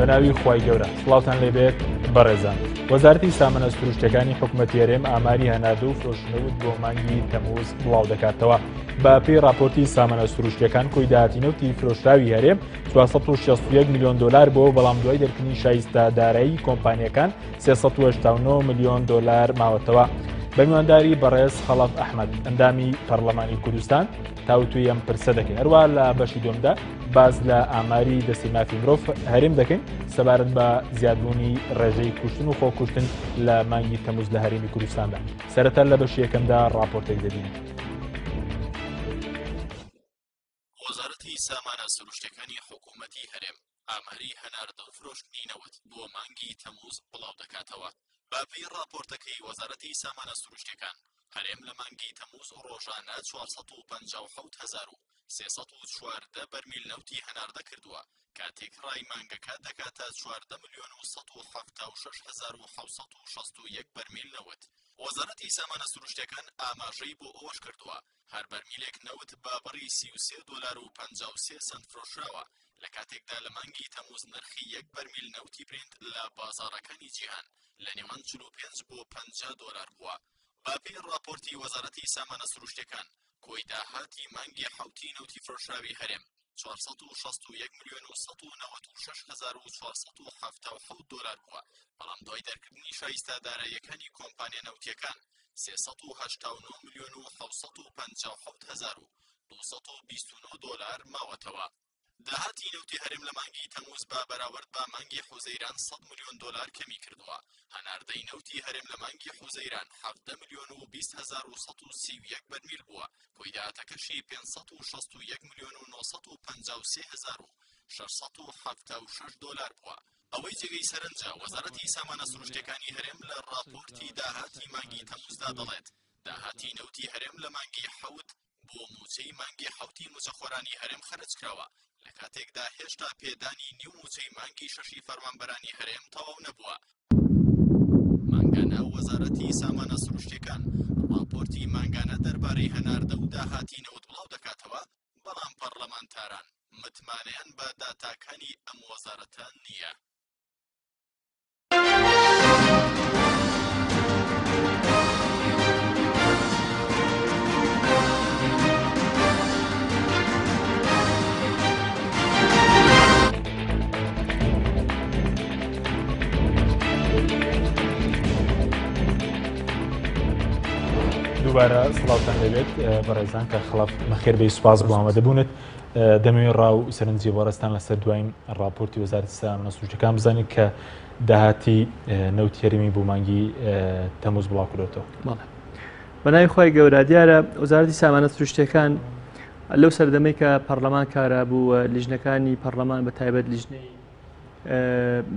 بەناوی خوای گەورە سڵاوتان لێبێت بەڕێزان. وەزارەتی سامانە سروشتەکانی حکوومەتی هەرێم ئاماری هەناردە و فرۆشتنەوت بۆ مانگی تەمووز بڵاو دەکاتەوە. بە پێی راپۆرتی سامانە سروشتەکان کۆی داهاتینەوتی فرۆشراوی هەرێم 461 میلیۆن دلار بۆ، بەڵام دوای دەرکردنی شایستە دارایی کۆمپانیەکان 389 میلیۆن دلار ماوەتەوە. بە میوانداری بەڕێز خەڵەف ئەحمەد ئەندامی پەرلەمانی کوردستان تاوتوی ئەم پرسە دەکەین. هەروە لە بەشی دووەمدا باز لە ئاماری دەستی مافی مرۆڤ هەرێم دەکەین سەبارەت بە زیادبوونی ڕێژەی کوشتن و خۆکوشتن لە مانگی تەمووز لە هەرێمی کوردستاندا. سەرەتا لە بەشی یەکەمدا راپۆرتێک دەبینین. وەزارەتی سامانە سروشتەکانی حکوومەتی هەرێم ئاماری هەناردە و فرۆشتنی نەوت بۆ مانگی تەمووز بڵاو دەکاتەوە. باپی راپۆرتەکەی وەزارەتی سامانە سروشتەکان هەرێم لە مانگی تەمووز ڕۆژانە 457,314 بەرمیل نەوتی هەناردە کردووە، کاتێک ڕای مانگەکە دەکاتە 14,176,761 بەرمیل نەوت. وەزارەتی سامانە سروشتەکان ئاماژەی بۆ ئەوەش کردووە هەر بەرمیلێک نەوت بە بەڕی 33 دلار و 53 سنت فرۆشراوە، لە کاتێکدا لە مانگی تەمووز نرخی یەک بەرمیل نەوتی برنت لە بازاڕەکانی جیهان لە نێوان 45 بۆ 50 دلار بووە. باپی راپۆرتی وەزارەتی سامانە سروشتەکان کۆی داهاتی مانگی حوتی نەوتی فرۆشراوی هەرێم 461 میلیۆن و 196,477 دلار بووە، بەڵام دوای دەرکردنی شایستە داراییەکانی کۆمپانیا نەوتیەکان 389 میلیۆن و 757,229 دلار ماوەتەوە. داهاتی نەوتی هەرێم لە مانگی تەمووز بە بەراورد بە مانگی حوزەیران 100 میلیۆن دلار کەمی کردووە. هەناردەی نەوتی هەرێم لە مانگی حوزەیران 7 میلیۆن و 20,131 بەرمیل بووە، کۆی داهاتەکەشی 561 میلیۆن و 953,676 دلار بووە. ئەوەی جێگەی سەرنجە وەزارەتی سامانە سروشتەکانی هەرێم لە راپۆرتی داهاتی مانگی تەمووزدا دەڵێت داهاتی نەوتی هەرێم لە مانگی حەوت بۆ موچەی مانگی حوتی موچەخۆرانی هەرێم خەرج کراوە، لە کاتێکدا هێشتا پێدانی نیو موچەی مانگی شەشی فەرمانبەرانی هەرێم تەواو نەبووە. مانگانە وەزارەتی سامانە سروشتەکان راپۆرتی مانگانە دەربارەی هەناردە و داهاتی نەوت بڵاو دەکاتەوە، بەڵام پەرلەمانتاران متمانەیان بە داتاکانی ئەم وەزارەتە نییە. دووبارە سڵاوتان لەبێت بەڕێزان کە خەڵەف مەخێر بەی سوپاس بۆ ئامادەبوونت. دەمەوێت ڕاو سەرنجی وەڕستان لەسەر دوایین راپۆرتی وەزارەتی سامانە سروشتەکان بزانین کە داهاتی نەوتی هەرێمی بۆ مانگی تەمووز بڵاو کردوێتەوە. بەناوی خۆی گەورە دیارە وەزارەتی سامانە سروشتەکان لەو سەردەمەی کە پەرلەمان کارا بوو لیژنەکانی پەرلەمان بە تایبەت لیژنەی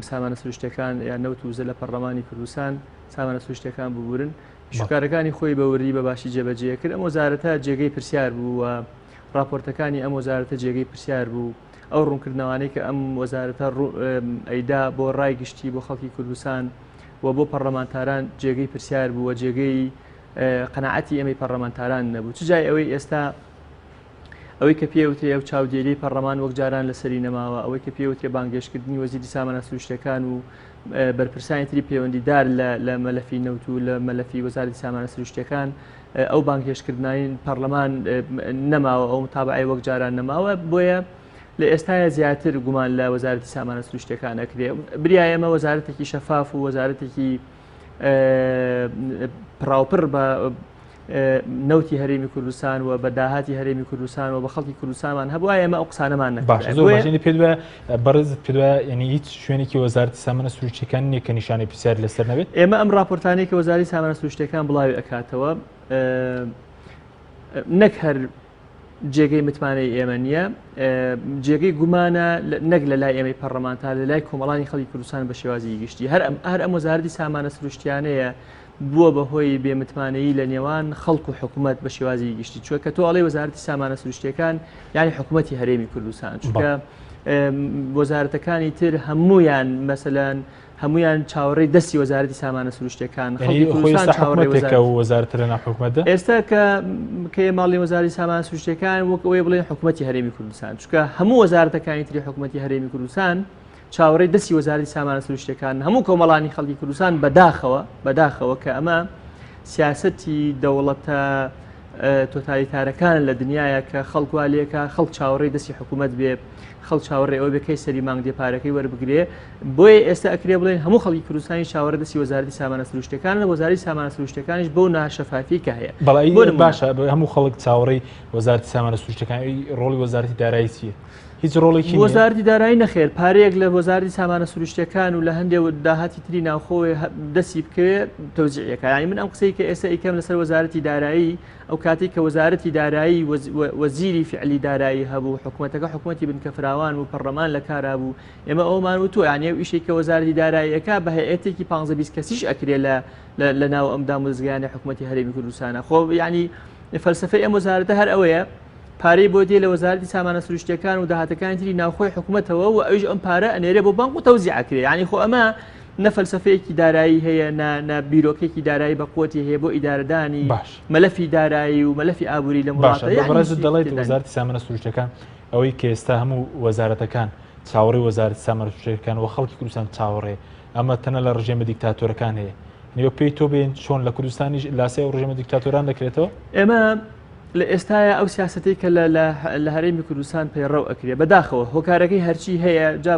سامانە سروشتەکان یان نەوت و وزە لە پەرلەمانی کوردستان سامانە سروشتەکان ببورن شکارەکانی خۆی بەوری بە باشی جێبەجێ کرد. ئەم وەزارەتە جێگەی پرسیار بوو و راپۆرتەکانی ئەم وەزارەتە جێگەی پرسیار بوو. ئەو ڕوونکردنەوانەی کە ئەم وەزارەتە ئەیدا بۆ ڕای گشتی بۆ خەڵکی کوردستان و بۆ پەرلەمانتاران جێگەی پرسیار بوو و جێگەی قەناعەتی ئەمەی پەرلەمانتاران نەبوو. چ جای ئەوەی ئێستا ئەوەی کە پێوترێ ئەو چاودێری پەرلەمان وەک جاران لەسەری نەماوە، ئەوەی کە پێوترێ بانگێشکردنی وەزیری سامانە سروشتەکان و بەرپرسانی تری پەیوەندیدار لە مەلەفی نەوت و لە مەلەفی وەزارەتی سامانە سروشتەکان ئەو بانگێشکردنانی پەرلەمان نەماوە، ئەو متابعەی وەک جاران نەماوە، بۆیە لە ئێستاە زیاتر گومان لە وەزارەتی سامانە سروشتەکان ئەکرێ. بریایە ئەمە وەزارەتێکی شەفاف و وەزارەتێکی پراوپڕ بە نەوتی هەرێمی کوردستان و بە داهاتی هەرێمی کوردستان و بە خەڵکی کوردستانمان هەبووە ئێمە ئەو قسانەمان نەکرد. زۆر باشینی پێ دوایە بەڕێزت پێ دوایە یعنی هیچ شوێنێکی وەزارەتی سامانە سروشتەکان نییە کە نیشانەی پرسیار لەسەر نەبێت. ئێمە ئەم راپۆرتانەی کە وەزارەتی سامانە سروشتەکان بڵاوی ئەکاتەوە نەک هەر جێگەی متمانەی ئێمە نییە، جێگەی گومانە نەک لە لای ئێمەی پەرلەمانتار لە لای کۆمەڵانی خەڵکی کوردستان بە شێوازی گشتی. هەر ئەم وەزارەتی سامانە سروشتیانەیە بووە بەهۆی بێمتمانەیی لە نێوان خەڵک و حکوومەت بە شێوازی گشتی، چونکە تۆ ئەڵێ وەزارەتی سامانە سروشتیەکان یعنی حکوومەتی هەرێمی کوردستان، چونکە وەزارەتەکانی تر هەمویان مەسەلەن هەمویان چاوەڕێی دەستی وەزارەتی سامانە سروشتیەکان خەڵکی کوردستان چاوەڕێی وەزارەت لە ناو حکوومەتدا ئێستا کە ماڵی وەزارەتی سامانە سروشتیەکان وەک ئەوەی بڵێن حکوومەتی هەرێمی کوردستان، چونکە هەموو وەزارەتەکانی تری حکوومەتی هەرێمی کوردستان چاوەڕێی دەستی وەزارەتی سامانە سروشتیەکان هەموو کۆمەڵانی خەڵکی کوردستان بەداخەوە کە ئەمە سیاسەتی دەوڵەتە تۆتالیتارەکان لە دنیاە کە خەڵکوا لێکە خەڵک چاوەڕێی دەستی حکوومەت بێ خەڵک چاوەڕێ ئەوە بێکەی سەری مانگ دێپارەکەی وەربگرێ بۆیە ئێستا ئەکرێ بڵێن هەموو خەڵکی کوردستانی چاوەڕێ دەستی وەزارەتی سامانە سروشتیەکان لە وەزارەتی سامانە سروشتیەکانیش بەو ناشەفافی کە هەیە بەڵای باشە هەموو خەڵک چاوەڕێی وەزارەتی سامانە سروشتیەکانی ڕۆڵی وەزارەتی دارایی چییە؟ هیچ ڕۆڵێکی وەزارەتی دارایی نەخێر پارەیەک لە وەزارەتی سامانە سروشتیەکان و لە هەندێک داهاتی تری ناوخۆی دەستی بکەوێت تەوزیعەکە ینی من ئەم قسەی کە ئێستا ئیکەم لەسەر وەزارەتی دارایی ئەو کاتێک کە وەزارەتی دارایی وەزیری فعلی دارایی هەبوو حکوومەتەکە حکوومەتی بنکەفراوان و پەرلەمان لە کارا بوو ئێمە ئەومان و تۆ یانێ ئیشێک کە وەزارەتی داراییەکە بە هەیەتێکی 15-20 کەسیش ئەکرێ لە ناو ئەم داموزگایانی حکوومەتی هەرێمی کوردستانە خۆ ینی فەلسفەی ئەم وەزارەتە هەر ئەوەیە پارەی بۆ دێ لە وەزارەتی سامانە سروشتیەکان و داهاتەکانی تری ناوخۆی حکوومەتەوە و ئەویش ئەم پارە ئەنێرێ بۆ بانک و تەوزیعەکرێ ینی خۆ ئەمە نە فەلسفەیەکی دارایی هەیە نە بیرۆکێکی دارایی بە قوتی هەیە بۆ ئیدارەدانی مەلەفی دارایی و مەلەفی ئابووری لە وڵاتە دەڵێت وەزارەتی سامانە سروشتیەکان ئەوەی کە ئێستا هەموو وەزارەتەکان چاوەڕێی وەزارەتی سامانە سروشتیەکان و خەڵکی کوردستان چاوەڕێ ئەمە تەنە لە ڕژێمە دیکتاتۆرەکان هەیە نێو پێی تۆ بێن چۆن لە کوردستانی لاسی و ڕژێمە دیکتاتۆران دەکرێتەوە ئێمە لە ئێستاە ئەو سیاسەتی کە لە هەرێمی کوردستان پەیڕەو ئەکرێ بەداخەوە هۆکارەکەی هەرچی هەیە جا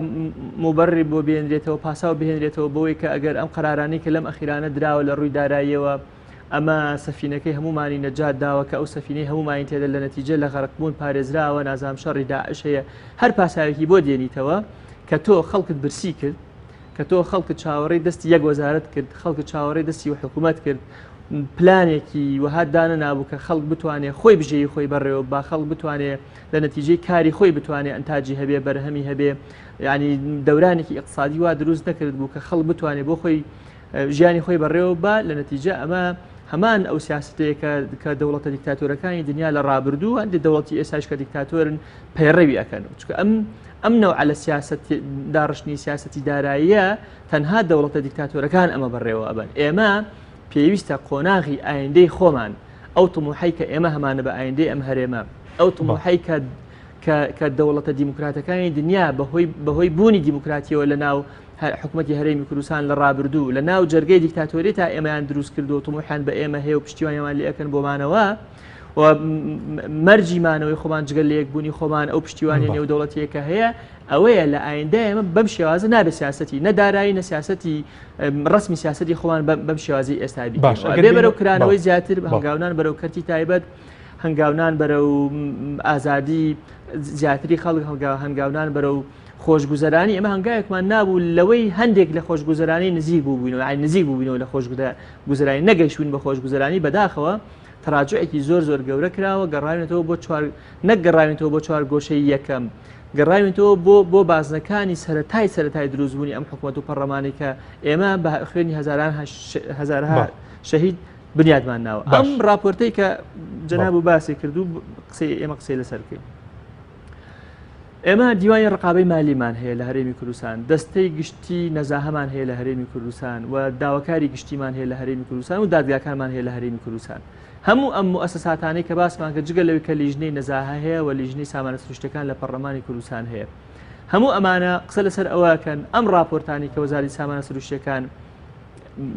موبەڕی بۆ بهێنرێتەوە پاسا و بهێنرێتەوە بەوەی کە ئەگەر ئەم قەرارانەی کە لەم ئەخیرانە دراوە لە ڕووی داراییەوە ئەمە سەفینەکەی هەمومانی نەجات داوە کە ئەو سەفینەی هەمومانی تێدا لە نەتیجە لە غەرقبوون پارێزراوە نازام شەڕی داعش هەیە هەر پاساوێکی بۆ دێنیتەوە کە تۆ خەڵکت برسی کرد کە تۆ خەڵکت چاوەڕێی دەستی یەک وەزارەت کرد خەڵکت چاوەڕێی دەستی و حکوومەت کرد پلانێکی وهات دانە نابوو کە خەڵک بتوانێت خۆی بژێی خۆی بەڕێوە با خەڵک بتوانێت لە نەتیجەی کاری خۆی بتوانێت ئەنتاجی هەبێ بەرهەمی هەبێ ینی دەورانێکی اقتصادی وا دروست نەکرد بوو کە خەڵک بتوانێت بۆ خۆی ژیانی خۆی بەڕێوە با لە نەتیجە ئەمە هەمان ئەو سیاستەیە کە دەوڵەتە دیکتاتۆرەکانی دنیا لە ڕابردوو هەندێک دەوڵەتی ئێستاش کە دیکتاتۆرن پەیڕەوی ئەکەنەوە چونکە ئەم نەوع لە سیاست داڕشتنی سیاسەتی داراییە تەنها دەوڵەتە دیکتاتۆرەکان ئەمە بەڕێوە ئەبن ئێمە پێویستە قۆناغی ئایندەی خۆمان ئەو تموحەی کە ئێمە هەمانە بە ئایندەی ئەم هەرێمە ئەو تموحەی کە دەوڵەتە دیموکراتەکانی دنیا بەهۆی بوونی دیموکراتیەوە لە ناو حکوومەتی هەرێمی کوردستان لە ڕابردوو لە ناو جەرگەی دیکتاتۆری تا ئێمەیان دروست کردو تموحیان بە ئێمە هەیە و پشتیوانیان لێ ئەکەن بۆمانەوە و مەرجیمانەوەی خۆمان جگەل لە یەکبوونی خۆمان ئەو پشتیوانی نێو دەوڵەتیەکە هەیە ئەوەیە لە ئایندە ئێمە بەم شێوازە نابێت سیاسەتی نەدارایی نە سیاسەتی ڕسمی سیاسەتی خۆمان بەم شێوازی ئێستا بێ بەرەو کرانەوەی زیاتر هەنگاونان بەرەو کەرتی تایبەت هەنگاونان بەرەو ئازادی زیاتری خەڵک هەنگاونان بەرەو خۆشگوزەرانی ئەمە هەنگایەکمان نابوو لەوەی هەندێک لە خۆشگوزەرانی نزیک بووبووینەوە نزیک بووبووینەوە لە خۆشگوزەرانی نەگەیشتوین بە خۆشگوزەرانی بەداخەوە تراجعێکی زۆر گەورە کراوە گەڕاوێتەوە بۆ نەگەڕاوێتەوە بۆ چوار گۆشەی یەکەم گەڕاوێتەوە بۆ بازنەکانی سەرەتای دروستبوونی ئەم حکوومەت و پەرلەمانی کە ئێمە بە خوێنی هەزارها شەهید بنیادمان ناوە ئەم راپۆرتەی کە جەناب و باسی کردو ئێمە قسەی لەسەرکەین ئێمە دیوانی ڕقابەی مالیمان هەیە لە هەرێمی کوردستان دەستەی گشتی نەزاهەمان هەیە لە هەرێمی کوردستان و داواکاری گشتیمان هەیە لە هەرێمی کوردستان و دادگاکانمان هەیە لە هەرێمی کوردستان هەموو ئەم مؤسساتانەی کە باسمان کە جگە لەوەی کە لیژنەی نەزاهە هەیە و لیژنەی سامانە سروشتیەکان لە پەرلەمانی کوردستان هەیە هەموو ئەمانە قسە لەسەر ئەوەکەن ئەم راپۆرتانی کە وەزارەتی سامانە سروشتیەکان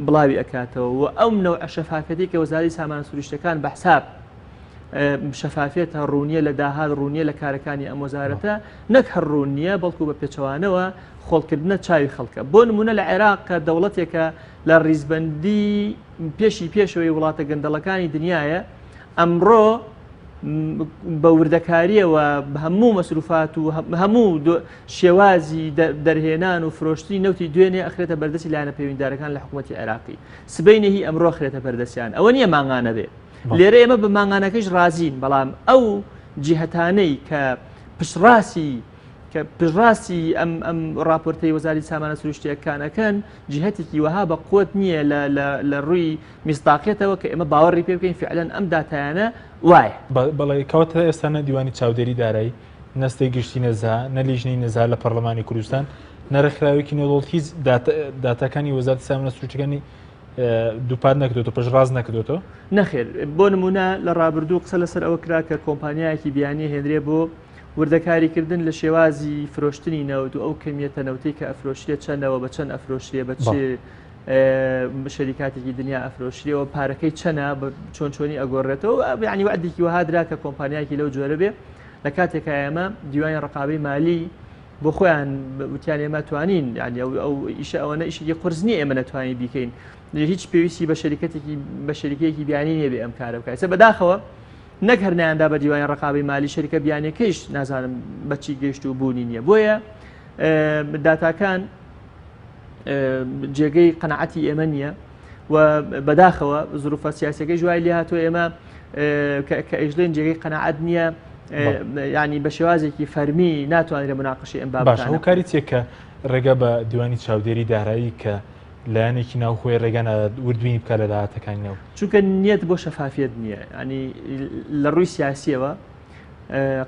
بڵاوی ئەکاتەوە و ئەو نەوع شەفافەتی کە وەزارەتی سامانە سروشتیەکان بە حساب شەفافێتە ڕوونیە لە داهات ڕوونیە لە کارەکانی ئەم وەزارەتە نەک هەر ڕوونیە بەڵکو بە پێچەوانەوە خۆڵکردنە چاوی خەڵکە بۆ نمونە لە عێراق کە دەوڵەتێکە لە ڕیزبەندی پێشەوەی وڵاتە گەندەڵەکانی دنیاە ئەمڕۆ بە وردەکاریەوە هەموو مەسروفات و هەموو شێوازی دەرهێنان و فرۆشتنی نەوتی دوێنێ ئەخرێتە بەردەستی لایەنە پەیوەندیدارەکان لە حکوومەتی عێراقی سبەینەهی ئەمڕۆ خرێتە بەردەستیان ئەوە نییە ماغانە بێ لێرە ئێمە بە ماغانەکەش رازین بەڵام ئەو جیهەتانەی کە پشڕاستی ئەم راپۆرتەی وەزارەتی سامانە سروشتیەکانەکەن جیهەتێکی وەها بە قوت نییە لە ڕووی میستاقیەتەوە کە ئێمە باوەڕی پێ بکەین فعلەن ئەم داتایانە وایە بەڵێ کەواتە ئێستانە دیوانی چاودێری دارایی نەستەی گشتی نەزا نەلیژنەی نەزا لە پەرلەمانی کوردستان نەرەخراوێکی نێودوڵەت هیچ داتاکانی وەزارەتی سامانە سروشتیەکانی دووپات نەکردوێتەوە پشتڕاست نەکردوێتەوە نەخێر بۆ نمونە لە ڕابردوو قسە لەسەر ئەوە کرا کە کۆمپانیایەکی بیانی هێنرێ بۆ وردەکاریکردن لە شێوازی فرۆشتنی نەوت و ئەو کەمیەتە نەوتەی کە ئەفرۆشرێ چەندەوە بە چەند ئەفرۆشرێ بە چێ شەریکاتێکی دنیا ئەفرۆشریەوە پارەکەی چەنە چۆن چۆنی ئەگۆڕێتەوە ینی وعدێکی وەها درا کە کۆمپانیایکی لەو جۆرە بێ لە کاتێکە ئێمە دیوانی ڕقابەی مالی بۆ خۆیان وتیان ئێمە توانین ینی ئەو ئیشە ئەوەنە ئیشێکی قرس نییە ئێمە نەتوانین بیکەین هیچ پێویستی بە شەریکەیەکی بیانی نییە بێ ئەم کارە بکات بەداخەوە نەک هەرنیاندا بە دیوانی ڕقابەی مالی شەریکە بیانەکەیش نازانم بەچی گەیشت و بوونی نییە بۆیە داتاکان جێگەی قەنەعەتی ئێمە نییە و بەداخەوە زروفە سیاسەکەی جوای لێ هاتووە ئێمە کە ئەژڵێن جێگەی قەنەعەت نییە ینی بە شێوازێکی فەرمی ناتوانێت مناقشی ئەم بابەتانە باش کاری چێکە ڕێگە بە دیوانی چاودێری داهرایی کە لایەنێکی ناوخۆی ڕێگەنە وردبینی بکە لە داهاتەکانیەوە چونکە نیەت بۆ شەفافیت نییە ینی لە ڕووی سیاسیەوە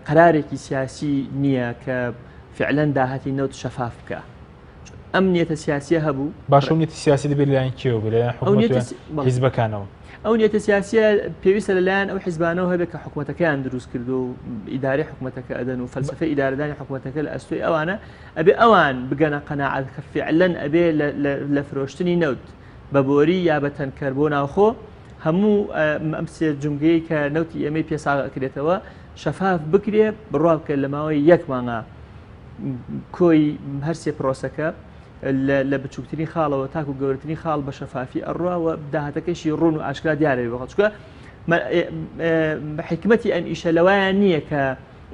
قەرارێکی سیاسی نییە کە فعلەن داهاتی نەوت شەفاف بکە ئەم نیەتە سیاسیە هەبوو باش ئەو نیەتی سیاسی دەبێت لایەن کێوە بێت حکومەت حیزبەکانەوە ئەو نیەتە سیاسیە پێویستە لەلایەن ئەو حیزبانەوە هەبێت کە حکوومەتەکەیان دروست کردو و ئیداری حکوومەتەکە ئەدەن و فەلسفەی ئیدارەدانی حکوومەتەکە لە ئەستۆی ئەوانە ئەبێ ئەوان بگەنە قەناعەت کە فعلەن ئەبێ لە فرۆشتنی نەوت بە بۆری یا بە تەنکەر بۆ ناوخۆ هەموو ئەم سێ جونگەی کە نەوتی ئێمەی پێساغەکرێتەوە شەفاف بکرێ بڕوا بکە لە ماوەی یەک مانگە کۆی هەرسێ پرۆسەکە لە بچووکترین خاڵەوە تاکو گەورەترین خاڵ بە شەفافی ئەڕواوە داهاتەکەشی ڕوون و ئاشکرا دیارە بە چکە حکمەتی ئەم ئیشە لەوایان نییە کە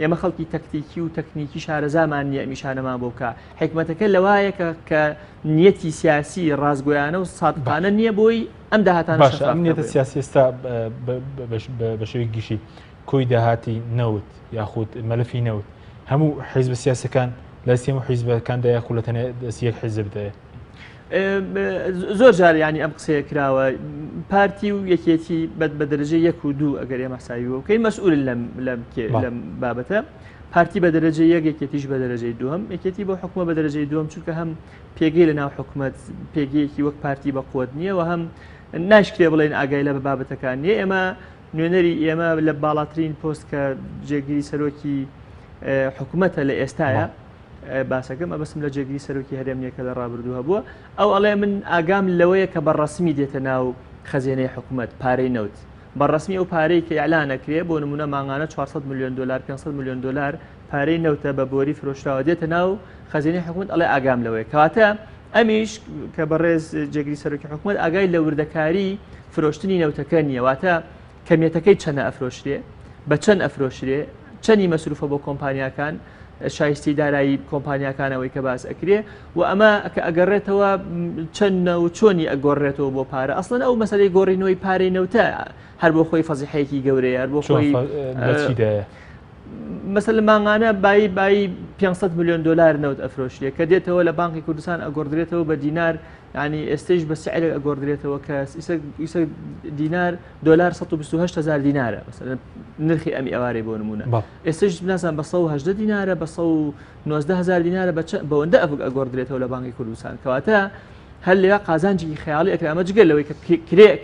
ئێمە خەڵکی تەکتیکی و تەکنیکی شارەزامان نییە ئەمیشانەمان بۆ بکە حکمەتەکە لەوایە کە نیەتی سیاسی ڕازگۆیانە و سادقانە نییە بۆی ئەم داهاتان باش ئەم نیەتە سیاسی ئێستا بە شێوەی گشتی کۆی داهاتی نەوت یاخود مەلەفی نەوت هەموو حیزب سیاسەکان لە سێم حیزبەکاندا یاخود لە تەنێ دەستیەک حیزبدەیە زۆر جار ینی ئەم قسەیە کراوە پارتی و یەکێتی بە دەرەجەی 1 و 2 ئەگەر ئێمە ساویەوە کەی مەسئول لەم بابەتە پارتی بە دەرەجەی 1 یەکێتیش بە دەرەجەی 2 یەکێتی بۆ حکومە بە دەرەجەی 2 چونکە هەم پێگەی لە ناو حکومەت پێگەیەکی وەک پارتی بە قوت نییە و هەم ناشکرێ بڵێن ئاگای لە بابەتەکان نیە ئێمە نوێنەری ئێمە لە باڵاترین پۆست کە جێگیری سەرۆکی حکوومەتە لە ئێستاە باسەکەم ئەبەسم لە جێگیری سەرۆکی هەرێمنیەکە لە ڕابردووە بووە ئەو ئەڵێ من ئاگام لەوەیە کە بەڕەسمی دێتە ناو خەزێنەی حکوومەت پارەی نەوت بەڕەسمی ئەو پارەی کە ئەعلانەکرێ بۆ نمونە ماڭانە 400 میلیۆن دلار 500 میلیۆن دلار پارەی نەوتە بە بۆری فرۆشراوە دێتە ناو خەزێنەی حکوومەت ئەڵێ ئاگام لەوەیە کەواتە ئەمیش کە بەڕێز جێگیری سەرۆکی حکوومەت ئاگای لە وردەکاری فرۆشتنی نەوتەکە نییە واتە کەمیەتەکەی چەنە ئەفرۆشرێ بە چەند ئەفرۆشرێ چەندی مەسروفە بۆ کۆمپانیاکان شایستی دارایی کۆمپانیاکانەوەی کە باس ئەکرێ و ئەمە کە ئەگەڕێتەوە چەندە و چۆنی ئەگۆڕێتەوە بۆ پارە ئەسڵەن ئەو مەسەلەی گۆڕینەوەی پارەی نەوتە هەر بۆ خۆی فەزیحەیەکی گەورەیە هەر بۆ خۆی مەسەل ماڭانە بای 500 میلیۆن دلار نەوت ئەفرۆشرێ کە دێتەوە لە بانکی کوردستان ئەگۆڕدرێتەوە بە دینار ینی ئێستش بە سعرێک ئەگۆڕدرێتەوە کە ئیسە دینار دلار 128,000 دینارە نرخی ئەمی ئەوارێ بۆ نمونە ئێستش بناسان بە 180 دینارە بە 190,000 دینارە بەوەندە ئەفک ئەگۆڕدرێتەوە لە بانکی کوردستان کەواتە هەر لێ قازانجی خەیاڵی ئەکرا ئەمە جگەل لەوەی کە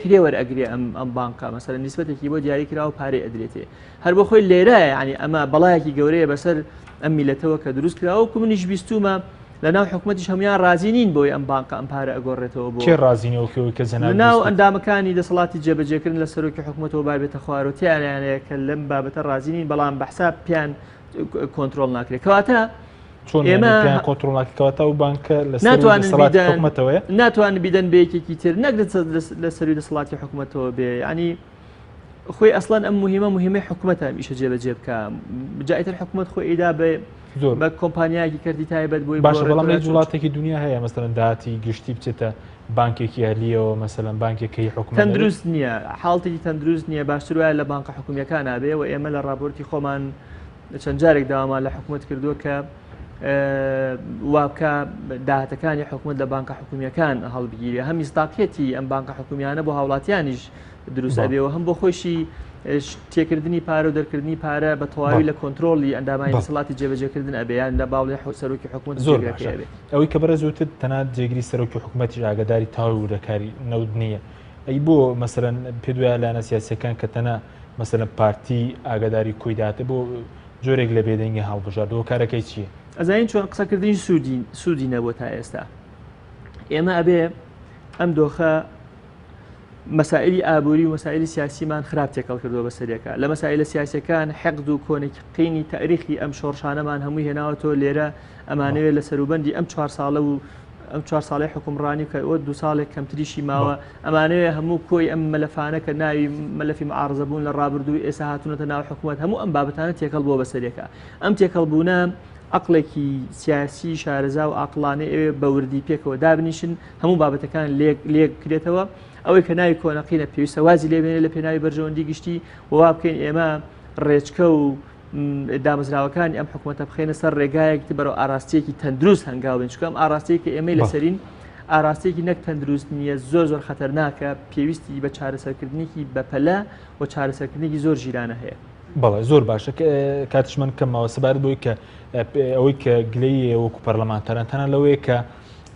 کرێ وەرئەگرێ ئەم بانکە مەسەلەن نیسبەتێکی بۆ دیاری کراوە پارەی ئەدرێتێ هەر بۆ خۆی لێرەیە ینی ئەمە بەڵایەکی گەورەیە بەسەر ئەم میلەتەوە کە دروست کراوە و منیش بیستومە لە ناو حکوومەتیش هەمویان رازی نین بۆی ئەم بانکە ئەم پارە ئەگۆڕێتەوە بۆ کێ رازینەوە کە زەناو ناو ئەندامەکانی دەسەڵاتی جێبەجێکردن لە سەرۆکی حکوومەتەوە بابێتە خواروتیانیانەیە کە لەم بابەتە رازی نین بەڵام بەحسا پیان کۆنتترۆل ناکرێت کەواتە ئێمە کۆنتترۆڵناکەوەتە و بانکە لە ناتوانن بیدەن بەیەکێکی تر نەک لە سەروی دەسەڵاتی حکوومەتەوە بێ ینی خۆی ئەسڵان ئەم مهمەی حکوومەتە میشە جێبەجێ بکە جایتر حکوومەت خۆی ئیدا بە کۆمپانیایکی کردی تایبەت بۆی باش بەڵام لە وڵاتێکی دنیا هەیە مەسەلەن داهاتی گشتی بچێتە بانکێکی هەلیەوە مەسەلەن بانکێکی حکوومەت تەندروست نییە حاڵتێکی تەندروست نییە باشتر وایە لە بانکە حکوومیەکان نابێ و ئێمە لە ڕاپۆرتی خۆمان چەند جارێک داوامان لە حکوومەت کردووە کە وابکە داهاتەکانی حکوومەت لە بانکە حکوومیەکان هەڵبگیری هەم میزداقیەتی ئەم بانکە حکوومیانە بۆ هاوڵاتیانیش دروست ئەبێەوە هەم بۆ خۆشی تێکردنی پارە و دەرکردنی پارە بە تەواوی لە کۆنتترۆلی ئەندامانی دەسەڵاتی جێبەجێکردن ئەبێیان لە باوڵی سەرۆکی حکوومەت زۆر ئەوەی کە بەرەزوتت تەنات جێگیری سەرۆکی حکوومەتی ئاگاداری تاوی وردەکاری نەوت نییە ئەی بۆ مەسەلەن پێ دوایە لایەنە سیاسیەکان کە تەنە مەسەلەن پارتی ئاگاداری کۆی داهاتە بۆ جۆرێک لە بێدەنگی هەڵبژاردەوە کارەکەی چییە؟ ئەزانین چۆن قسەکردنی سوودی نەبووە تا ئێستا ئێمە ئەبێ ئەم دۆخە مەسائلی ئابووری و مەسائلی سیاسیمان خراپ تێکەڵ کردووە بەسەرێکە لە مەسائلە سیاسەکان حەقد و کۆنەقینی تاریخی ئەم شۆڕشانەمان هەمووی هێناوەتەوە لێرە ئەمانەوێت لە سەروبەندی ئەم 4 ساڵە و ئەم 4 ساڵی حکومڕانی کە ئەوە 2 ساڵێک کەمتریشی ماوە ئەمانەوێت هەموو کۆی ئەم مەلەفانە کە ناوی مەلەفی معارزە بوون لە ڕابردووی ئێستا هاتوونەتە ناو حکوومەت هەموو ئەم بابەتانە تێکەڵ بووە بەسەرێکە ئەم تێکەڵبوونە عقلێکی سیاسی شارەزا و عقلانەی ئەوێ بەوردی پێکەوە دابنیشن هەموو بابەتەکان لێک کرێتەوە ئەوەی کە ناوی کۆنەقینە پێویستە وازی لێبێنێ لە پێناوی بەرژەوەندی گشتی ووا بکەین ئێمە ڕێچکە و دامەزراوەکانی ئەم حکوومەتە بخێنە سەر ڕێگایەکی بەرەو ئاراستەیەکی تەندروست هەنگاوێن چکەم ئاراستەیەکی ئێمەی لەسەرین ئاراستەیەکی نەک تەندروست نییە زۆر خەتەرناکە پێویستی بە چارەسەرکردنێکی بەپەلە و چارەسەرکردنێکی زۆر ژیرانە هەیە. بەڵێ زۆر باشە کاتشمان کەمەوە سەبارەت بۆی کە ئەوەی کە گلەی وەکو پەرلەمانتەران تەنە لەوەیە کە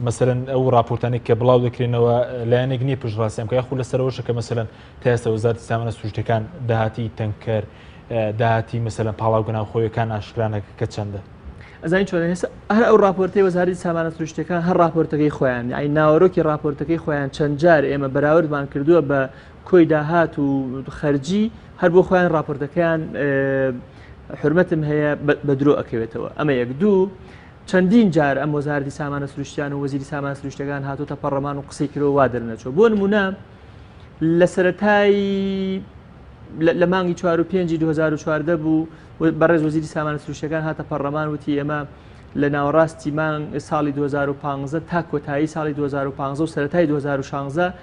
مەسەرەن ئەو راپۆرتانی کە بڵاو دەکرێنەوە لایەنێک نییە پشتڕاستیان کە یاخو لەسەرەوەشە کە مەسەرەن تا ئێستا وەزارەتی سامانە سروشتیەکان داهاتی تەنکەر داهاتی مەسەرەن پاڵاو گوناوخۆیەکان ئاشکرانەکە کە چەندە؟ ئەزانین چۆن هێستا هەر ئەو راپۆرتەی وەزارەتی سامانە سروشتیەکان هەر راپۆرتەکەی خۆیان یعنی ناوەڕۆکی راپۆرتەکەی خۆیان چەند جار ئێمە بەراوردمان کردووە بە کۆی داهات و خەرجی هەر بۆ خۆیان راپۆرتەکەیان حرمەتم هەیە بە درۆ ئەکەوێتەوە ئەمە یەک دوو چەندین جار ئەم وەزارەتی سامانە سروشتیان و وەزیری سامانە سروشتیەکان هاتوتە پەرلەمان و قسەی کرەوە وا دەرنەچۆ بۆ نمونە لە سەرەتای لە مانگی 4 و 5 2014 بوو بەڕێز وەزیری سامانە سروشتیەکان هاتە پەرلەمان وتی ئێمە لە ناوەڕاستی مانگ ساڵی 2015 تا کۆتایی ساڵی 2015 و سەرەتای 2016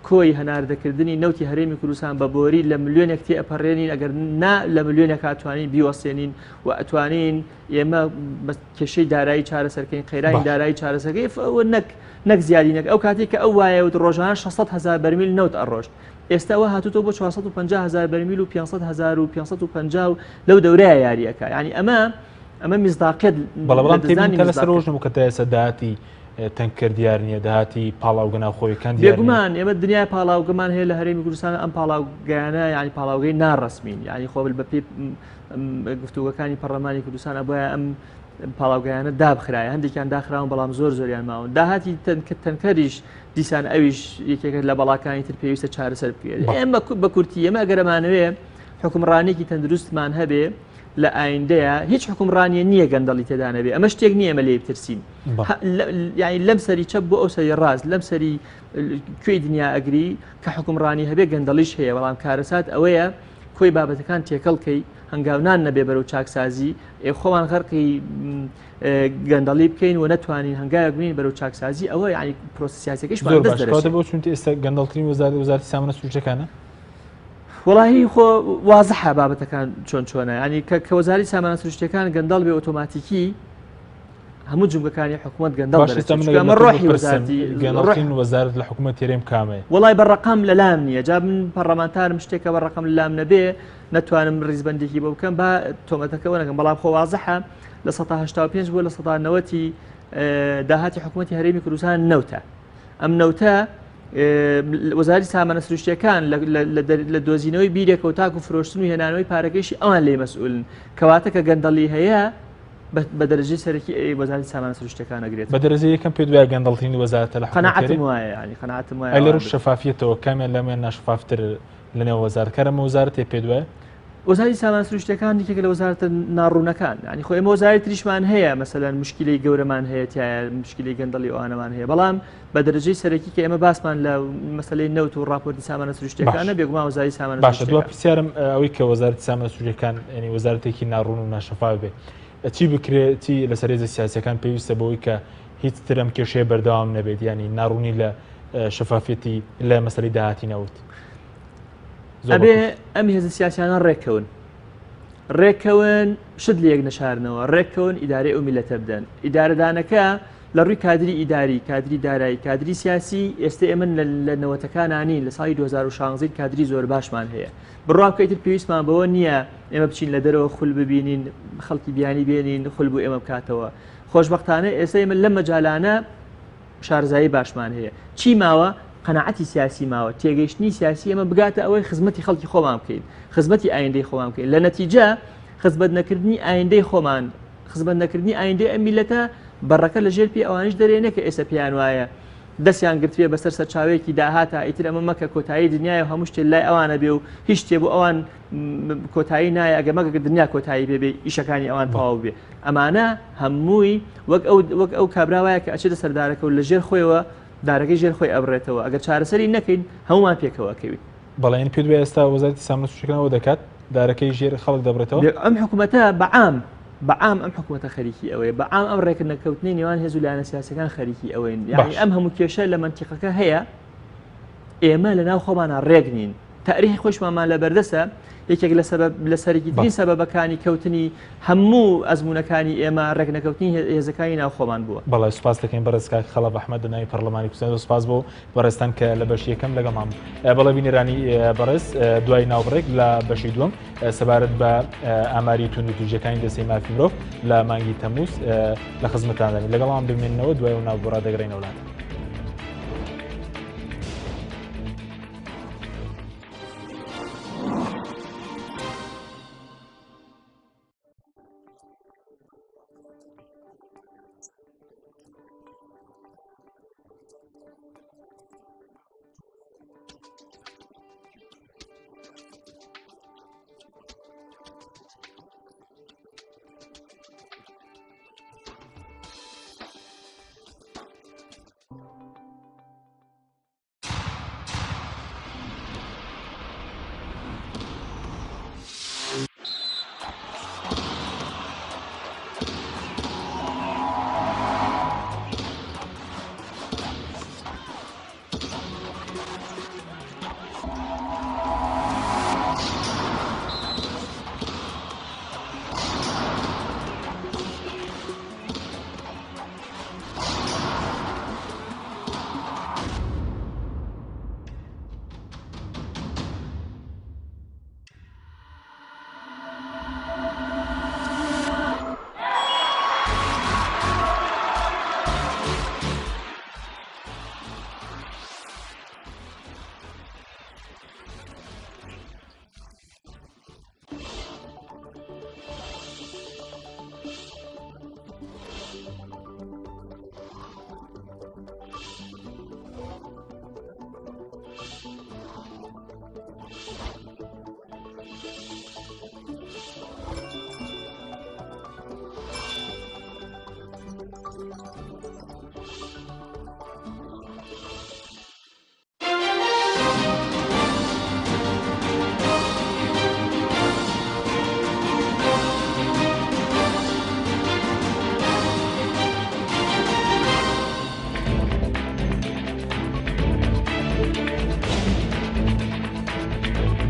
کۆی هەناردەکردنی نەوتی هەرێمی کوردستان بە بۆری لە ملیۆنێک تێ ئەپەڕێنین ئەگەر لە ملیۆنێک ئەتوانین بیوەسێنین و ئەتوانین ئێمە بە کێشەی دارایی چارەسەرکەین قەیرانی دارایی چارەسەرکەی نەک زیادی نەک ئەو کاتێک کە ئەو وایە و ڕۆژانە 600,000 بەرمیل نەوت ئەڕۆشت ئێستاەوە هاتوتەوە بۆ 450,000 بەرمیل و 500,000 و 550 لەو دەورەیە یاریەکە ینی ئەمە میزداقێت بەڵام تێبینکە لەسەر ڕۆژ نموکە تا ئێستا داهاتی تەنکەر دیار نییە داهاتی پاڵاو گوناوخۆیەکان بێگومان ئێمە دنیای پاڵاوگەمان هەیە لە هەرێمی کوردستان ئەم پاڵاوگەیانە ینی پاڵاوگەی ناڕەسمین ینی خۆ بە پێی گفتوگەکانی پەرلەمانی کوردستان ئەبووە ئەم پاڵاوگەیانە دابخرایە هەندێکیان داخراون بەڵام زۆریان ماون داهاتی تەنکەریش دیسان ئەویش یەکێکە لە بەڵاکانی تر پێویستە چارەسەر بکرێت ئێمە بە کورتی ئێمە ئەگەرمانەوێ حکومڕانێکی تەندروستمان هەبێ لە ئایندەیە هیچ حکومڕانیە نییە گەندەڵی تێدا نەبێ ئەمە شتێک نییە ئەمە لێ بترسین یعنی لەم سەری چەپ بۆ ئەو سەری ڕاست لەم سەری کوێی دنیا ئەگری کە حکومڕانی هەبێ گەندەڵیش هەیە بەڵام کارەسات ئەوەیە کۆی بابەتەکان تێکەڵکەی هەنگاونان نەبێ بەرەو چاکسازی خۆمان خەرقی گەندەڵی بکەین و نەتوانین هەنگایەک بین بەرەو چاکسازی ئەوە ینی پرۆسە سیاسیەکەشمان دەست دەرێت بۆ چونتی ئێستا گەندەڵترین وەزارەتی سامانە سروشتیەکانە وڵاهی خۆ وازەحە بابەتەکان چۆنە ینی کە وەزارەتی سامانە سروشتیەکان گەندەڵ بێ ئۆتۆماتیکی هەموو جملەکانی حکوومەت گەندەڵ دەرێت ڕۆحی وەزارەتی وەزارەت لە حکوومەت هێرێم کامەیە وڵای بەڕقەم لەلام نییە جا من پەرلەمانتارم شتێکە بەڕقەم لەلام نەبێ نەتوانم ڕیزبەندێکی بۆ بکەم با تۆمەتەکەەوە نەکەم بەڵام خۆ وازەحە لە 1985 بۆ لە 1990 داهاتی حکوومەتی هەرێمی کوردستان نەوتە ئەم نەوتە وەزارەتی سامانە سروشتیەکان لە دۆزینەوەی بیرێکە و تاکو فرۆشتن و هێنانەوەی پارەکەیشی ئەوان لێ مەسئولن کەواتە کە گەندەڵی هەیە بە دەرەجەی سەرەکی وەزارەتی سامانە سروشتیەکان ئەگرێت بە دەرەجەی یەکەم پێ دوای گەندەڵترینی وەزارەتە لە قەناعەتم وایە ینی قەناعەتم وایە لە ڕوو شەفافیەتەوە کامیان لەمیان ناشفافتر لەنێو وەزارەتکارەمە وەزارەتێ پێ دوایە وەزارەتی سامانە سروشتیەکان دیکێک لە وەزارەتە ناڕوونەکان ینی خۆ ئێمە وەزارەتی تریشمان هەیە مەسەلەن مشکلەی گەورەمان هەیە تایە مشکلی گەندەڵی ئەوانەمان هەیە بەڵام بە دەرەجەی سەرەکی کە ئێمە باسمان لە مەسەلەی نەوت و راپۆرتی سامانە سروشتیەکانە بێگومان وەزارەتی سامانە باشە دووە پرسیارم ئەوەی کە وەزارەتی سامانە سروشتیەکان ینی وەزارەتێکی ناڕوون و ناشەفاف بێ چی بکرێتی لەسەر هێزە سیاسیەکان پێویستە بەوەی کە هیچ ترم کێشەیە بەردەوام نەبێت ینی ناڕوونی لە شەفافیەتی لە مەسەلەی داهاتی نەوت ئەبێ ئەم هێزە سیاسیانە ڕێکەون شت لە یەک نەشارنەوە ڕێکەون ئیدارەی ئەو میلەتە بدەن ئیدارەدانەکە لە ڕووی کادری ئیداری کادری دارایی کادری سیاسی ئێستا ئێمە لە نەوەتەکانانی لە ساڵی 2016 کادری زۆر باشمان هەیە بڕاوکەیتر پێویستمان بەوە نییە ئێمە بچین لە دەرەوە خول ببینین خەڵکی بیانی بێنین خول بوو ئێمە بکاتەوە خۆشبەختانە ئێستا ئێمە لەم مەجالانە شارزایی باشمان هەیە چی ماوە قەناعەتی سیاسی ماوە تێگەیشتنی سیاسی ئەمە بگاتە ئەوەی خزمەتی خەڵکی خۆمان بکەین خزمەتی ئایندەی خۆمان بکەین لە نەتیجە خزبەت نەکردنی ئایندەی خۆمان خزبەت نەکردنی ئایندەی ئەم میلەتە بەڕەکە لە ژێر پێ ئەوانش دەرێنێ کە ئێستا پێیان وایە دەستیان گرتوێ بەسەر سەرچاوێکی داهاتە ئیتر ئەمە مەکە کۆتایی دنیای و هەموو شتێ لای ئەوانە بێ و هیچ شتێ بۆ ئەوان کۆتایی نایە ئەگە مەگە دنیا کۆتایی بێ ئیشەکانی ئەوان تەواو بێ ئەمانە هەمووی وەک ئەو کابراوایە کە ئەچێتە سەردارەکە و لە ژێر خۆیەوە دارەکەی ژێر خۆی ئەبڕێتەوە ئەگەر چارەسەری نەکەین هەمومان پێکەوەکەوی بەڵێن پێ دوێ ئێستا وەزارەتی سامانە سروشتەکانەوە دەکات دارەکەی ژێر خەڵک دەبڕێتەوە ئەم حکوومەتە بەعام ئەم حکوومەتە خەریکی ئەوەیە بەعام ئەم ڕێکردنەکەوتنی نێوان هێز و لایەنە سیاسەکان خەریکی ئەوەین یعنی ئەم هەموو کێشە لە منتیقەکە هەیە ئێمە لەناو خۆمانە ڕێک نین تاریخی خۆشمانمان لە بەردەسە یەکێک لە سەرەکیترین سەبەبەکانی کەوتنی هەموو ئەزمونونەکانی ئێمە ڕێکنەکەوتنی هێزەکانی ناو خۆمان بووە بەڵێ سوپاس دەکەین بەڕێزکاک خەڵە ئەحمەد ناوی پەرلەمانی کوردستان سوپاس بۆ بەڕێستان کە لە بەشی یەکەم لەگەڵمان بەڵێ بینێرانی بەڕێز دوای ناوبڕێک لە بەشی دووەم سەبارەت بە ئاماری تون و تووژەکانی دەستەی مافی مرۆڤ لە مانگی تەمووز لە خزمەتاندانی لەگەڵام بمێننەوە دوای و ناوبڕا دەگەڕێنەوە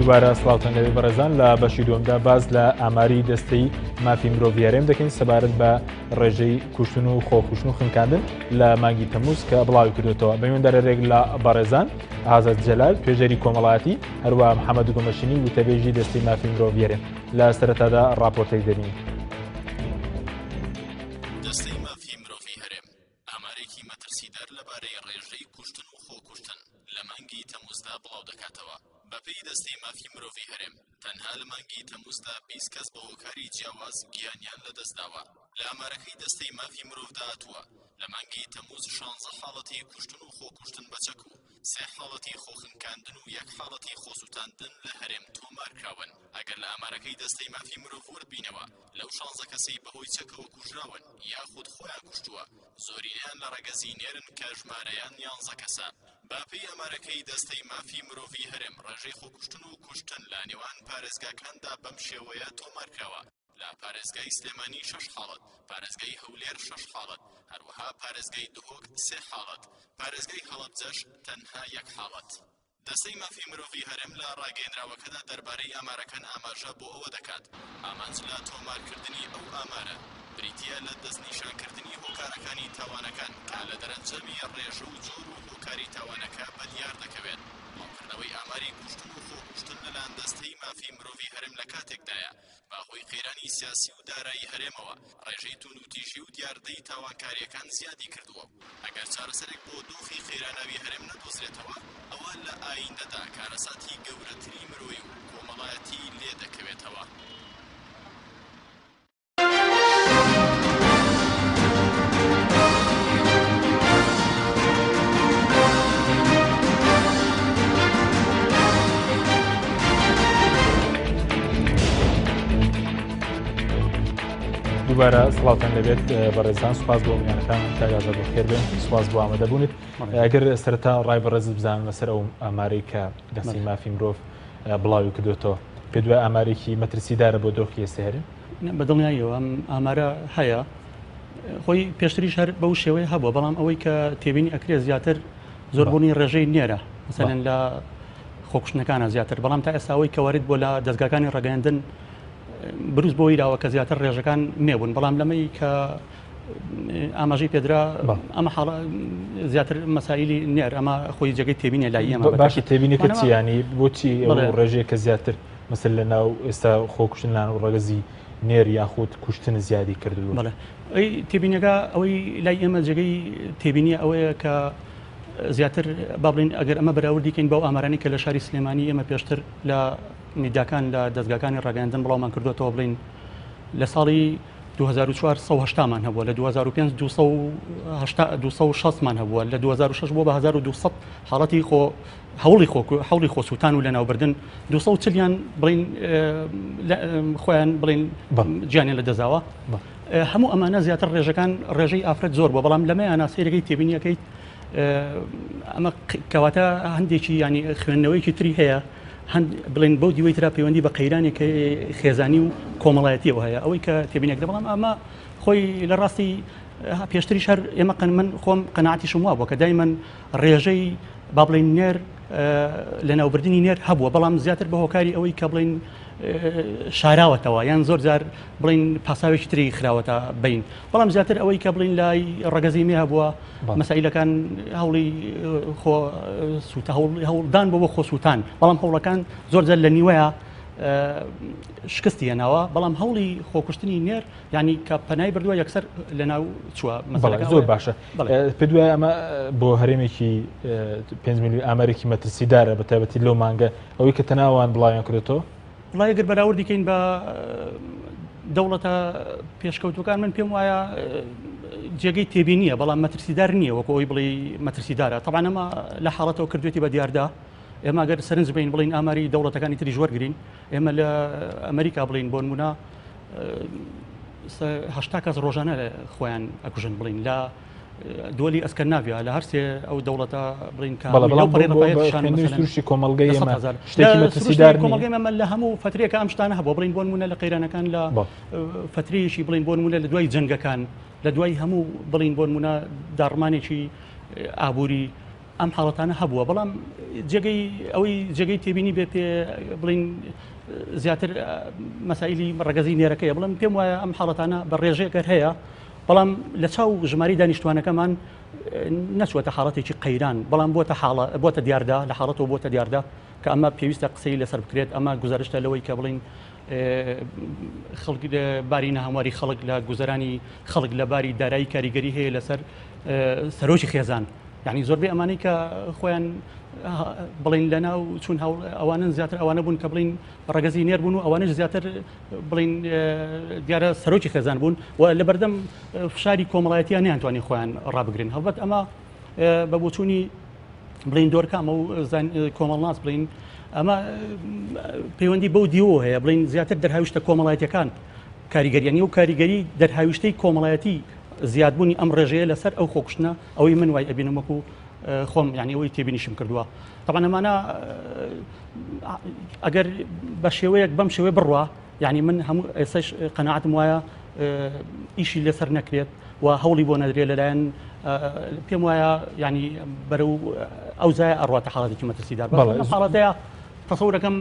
دووبارە سڵاوتان لەوێ بەڕێزان لە بەشی دووەمدا باز لە ئاماری دەستەی مافی مرۆڤ یاریێم دەکەین سەبارەت بە ڕێژەی کوشتن و خۆکوشتن و خنکاندن لە مانگی تەمووز کە بڵاوی کردوێتەوە بەمیێندارێک لە بەڕێزان ئازاد جەلال توێژەری کۆمەڵایەتی هەروە محەممەد گۆمەشینی وتەبێژی دەستەی مافی مرۆڤ یاریێم لە سەرەتادا ڕاپۆرتەی دەبین. دەستەی مافی مرۆڤی هەرێم ئامارێکی مەترسیدار لەبارەی ڕێژەی کوشتن و خۆکوشتن لە مانگی تەمووزدا بڵاو دەکاتەوە. بەپێی دەستەی مافی مرۆڤی هەرێم تەنها لە مانگی تەمووزدا 20 کەس بە هۆکاری جیاواز گیانیان لەدەستداوە. لە ئامارەکەی دەستەی مافی مرۆڤدا هاتووە لە مانگی تەمووز 16 حاڵەتی کوشتن و خۆکوشتن بەچەک و 3 حاڵەتی خۆخنکاندن و 1 حاڵەتی خۆسووتاندن لە هەرێم تۆمارکراون. ئەگەر لە ئامارەکەی دەستەی مافی مرۆڤ وەربینەوە لەو 16 کەسەی بەهۆی چەکەوە کوژراون یاخود خۆیان کوشتووە زۆرینیان لە ڕێگەزینێرن کە ژمارەیان 11 کەسە. باپەی ئەمارەکەی دەستەی مافی مرۆڤی هەرێم ڕێژەی خۆکوشتن و کوشتن لە نێوان پارێزگاکاندا بەم شێوەیە تۆمارکراوە. لە پارێزگای سلێمانی 6 حاڵەت، پارێزگای هەولێر 6 حاڵەت، هەروەها پارێزگای دهۆک 3 حاڵەت، پارێزگای هەڵەبجەش تەنها 1 حاڵەت. دەستەی مافی مرۆڤی هەرێم لە ڕاگەیەنراوەکەدا دەربارەی ئامارەکان ئاماژە بۆ ئەوە دەکات ئامانج لە تۆمارکردنی ئەو ئامارە بریتیە لە دەستنیشانکردنی هۆکارەکانی تاوانەکان کە لە دەرەنجامی ڕێژە و جۆر و هۆکاری تاوانەکە بەدیار دەکەوێت. بڵاوکردنەوەی ئاماری کوشتن و خۆکوشتن لەلایەن دەستەی مافی مرۆڤی هەرێم لە کاتێکدایە باهۆی قەیرانی سیاسی و دارایی هەرێمەوە ڕێژەی تون و تیژی و دیاردەی تاوانکاریەکان زیادی کردووە. ئەگەر چارەسەرێک بۆ دۆخی قەیراناوی هەرێم نەدۆزرێتەوە ئەوە لە ئایندەدا کارەساتی گەورەتری مرۆیی و کۆمەڵایەتی لێ دەکەوێتەوە. دووبارە سڵاوتان لەبێت بەڕێزان سوپاس بۆ میانەکان کاگازە بۆ خێر بێن سوپاس بۆ ئامادەبوونیت ئەگەر سەرەتا ڕای بەڕێزت بزانن لەسەر ئەو ئامارەی کە دەستی مافی مرۆڤ بڵاوی کردوێتەوە پێ دوای ئامارێکی مەترسیدارە بۆ دۆخی ئێستا هەرێم بەدڵنیاییەوە ئەم ئامارە هەیە خۆی پێشتریش هەر بەو شێوەیە هەبووە بەڵام ئەوەی کە تێبینی ئەکرێت زیاتر زۆربوونی ڕێژەی نێرە مثلەن لە خۆکوشتنەکانە زیاتر بەڵام تا ئێستاەوەی کەوارد بۆ لە دەستگاکانی ڕێگەیاندن بروز بۆ ئیراوە کە زیاتر ڕێژەکان نێبوون بەڵام لەمەی کە ئاماژەی پێدرا ئەمە زیاتر مەسائلی نێر ئەمە خۆی جێگەی تێبینە لای ئێمە باشە تێبینیکە چیانی بۆچی ڕێژەیە کە زیاتر مثل لە ناو ئێستا خۆکوشتنان و ڕێگەزی نێر یاخود کوشتن زیادی کردووە بەڵێ ئەی تێبینەکە ئەوەی لای ئێمە جێگەی تێبینیە ئەوەیە کە زیاتر با بڵین ئەگەر ئەمە بەراوردیکەین بەو ئامارانی کە لە شاری سلێمانی ئێمە پێشتر لە میدیاکان لە دەستگاکانی ڕاگەیاندن بڵاومان کردوێتەوە بڵین لە ساڵی 2004 180مان هەبووە لە 2005 260مان هەبووە لە 2006 بۆ بە 1200 حاڵەتی هەوڵی خۆسووتان و لە ناوبردن 240یان بڵین خۆیان بڵین گیانیان لە دەزاوە هەموو ئەمانە زیاتر ڕێژەکان ڕێژەی ئافرەت زۆر بۆ بەڵام لەمەیانە سێرەکەی تێبینیەکەیت ئەمە کەواتە هەندێکی ینی خوێندنەوەیکی تری هەیە بڵین بەو دیوەی ترا پەیوەندی بە قەیرانێک خێزانی و کۆمەڵایەتیەوە هەیە ئەوەی کە تێبینێک دە بەڵام ئەمە خۆی لە ڕاستی پێشتری شەر ئێمە من خۆم قەناعەتیشم وا بووە کە دایمەن ڕێژەی با بڵین نێر لە ناوبردننی نێر هەبووە بەڵام زیاتر بە هۆکاری ئەوەی کە بڵین شاراوەتەوە یان زۆر جار بڵین پاساوێکی تری خراوەتە بین بەڵام زیاتر ئەوەی کە بڵین لای ڕەگەزی مێ هەبووە مەسائلەکان هەوڵی هەوڵدان بۆ خۆسووتان بەڵام هەوڵەکان زۆر جار لە نیوەیە شکستی هێناوە بەڵام هەوڵی خۆکوشتنی نێر ینی کە پەنای بردووە یەکسەر لە ناو چووە زۆر باشە پێ دوای ئەمە بۆ هەرێمێکی 5 میلیۆن ئامارێکی مەترسیدارە بە تایبەتی لەو مانگە ئەوەی کە تەناوان بڵاویان کردێتەوە وڵای گەر بەراوردیکەین بە دەوڵەتە پێشکەوتوەکان من پێم وایە جێگەی تێبینیە بەڵام مەترسیدار نییە وەکو ئەوی بڵێ مەترسیدارە طبعا ئەمە لە حاڵەتەوە کردوێتی بە دیاردا ئێمە گەر سەرنج بین بڵین ئاماری دەوڵەتەکانی تری ژوەرگرین ئێمە لە ئەمریکا بڵین بۆ نمونە 80 کەس ڕۆژانە خۆیان ئەکوژن بڵین لە دۆلی ئەسکەناڤیا لە هەرسێ ئەو دەوڵەتە بڵین کاڕێشی کۆمەڵگەی شتێکی مەترسیدار کۆمەڵگەی ئەمە لە هەموو فترێکە ئەم شتانە هەبوو بڵین بۆ نمونە لە قەیرانەکان لە فترەیەشی بڵین بۆ نمونە لە دوای جەنگەکان لە دوای هەموو بڵین بۆ نمونە داڕمانێکی ئابووری ئەم حاڵەتانە هەبووە بەڵام ئەوەی جێگەی تێبینی بێت بڵین زیاتر مەسائلی ڕەگەزی نێرەکەیە بڵم پێم وایە ئەم حاڵەتانە بە ڕێژەیەکەر هەیە بەڵام لە چاو ژماری دانیشتوانەکەمان نەچوەتە حاڵەتێکی قەیران بەڵام بۆتە دیاردا لە حاڵەتەوە بۆتە دیاردا کە ئەمە پێویستە قسەی لەسەر بکرێت ئەمە گزارشتە لەوەی کە بڵین خەڵک باری نەهەمواری خەڵک لە گوزەرانی خەڵک لە باری دارایی کاریگەری هەیە لەسەر سەرۆکی خێزان یعنی زۆربەی ئەمانەی کە خۆیان بڵین لەناو چون ئەوانن زیاتر ئەوانە بوون کە بڵین ڕەگەزی نێر بوون و ئەوانش زیاتر بڵین دیارە سەرۆکی خێزان بوون و لە بەردەم فشاری کۆمەڵایەتیان نیانتوانی خۆیان ڕابگرن هەڵبەت ئەمە بە بۆچوونی بڵین دۆرکامە و کۆمەڵناس بڵین ئەمە پەیوەندی بەو دیوە هەیە بڵین زیاتر دەرهاویشتە کۆمەڵایەتیەکان کاریگەریانی و کاریگەری دەرهاویشتەی کۆمەڵایەتی زیادبوونی ئەم ڕێژەیە لەسەر ئەو خۆکشتنە ئەوەی من وای ئەبینم وەکو خۆم یعنی ئەوەی تێبینیشم کردووە طبعا ئەمانە ئەگەر بە شێوەیەک بەم شێوەیە بڕوە یعنی من هەموو ئێستاش قەناعەتم وایە ئیشی لەسەر نەکرێت و هەوڵی بۆ نەدرێت لەلایەن پێم وایە ینی بەرەو ئەو زای ئەڕواتە حاڵەتێکی مەترسیدار حاڵەتەیە تەسەورەکەم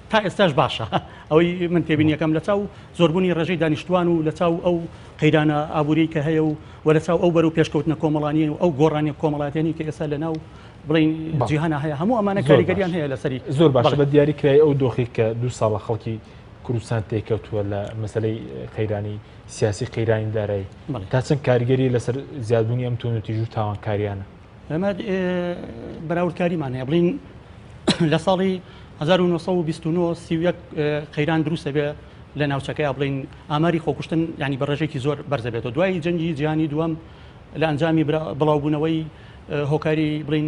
تا ئێستاش باشە ئەوەی من تێبینیەکەم لە چاو زۆربوونی ڕێژەی دانیشتوان و لە چاو ئەو قەیرانە ئابووری کە هەیە و لە چاو ئەو بەرەو پێشکەوتنە کۆمەڵانی و ئەو گۆڕانی کۆمەڵاتیانی کە ئێستا لەناو بڵین جیهانە هەیە هەموو ئەمانە کاریگەریان هەیە لەسەری زۆر باشە بە دیاریکرای ئەو دۆخی کە 2 ساڵە خەڵکی کوردستان تێکەوتووە لە مەسەلەی قەیرانی سیاسی قەیرانی دارایی تا چەند کاریگەری لەسەر زیادبوونی ئەم تونوتیژ و تاوانکاریانە ئەمە بەراوردکاریمان هەیە بڵین لە ساڵی 1929 31 قەیران دروستە بێ لە ناوچەکەی بڵین ئاماری خۆکوشتن ینی بە ڕێژێکی زۆر بەرزە بێتەوە دوای جەنگی جیهانی دووەم لە ئەنجامی بڵاوبوونەوەی هۆکاری بڵین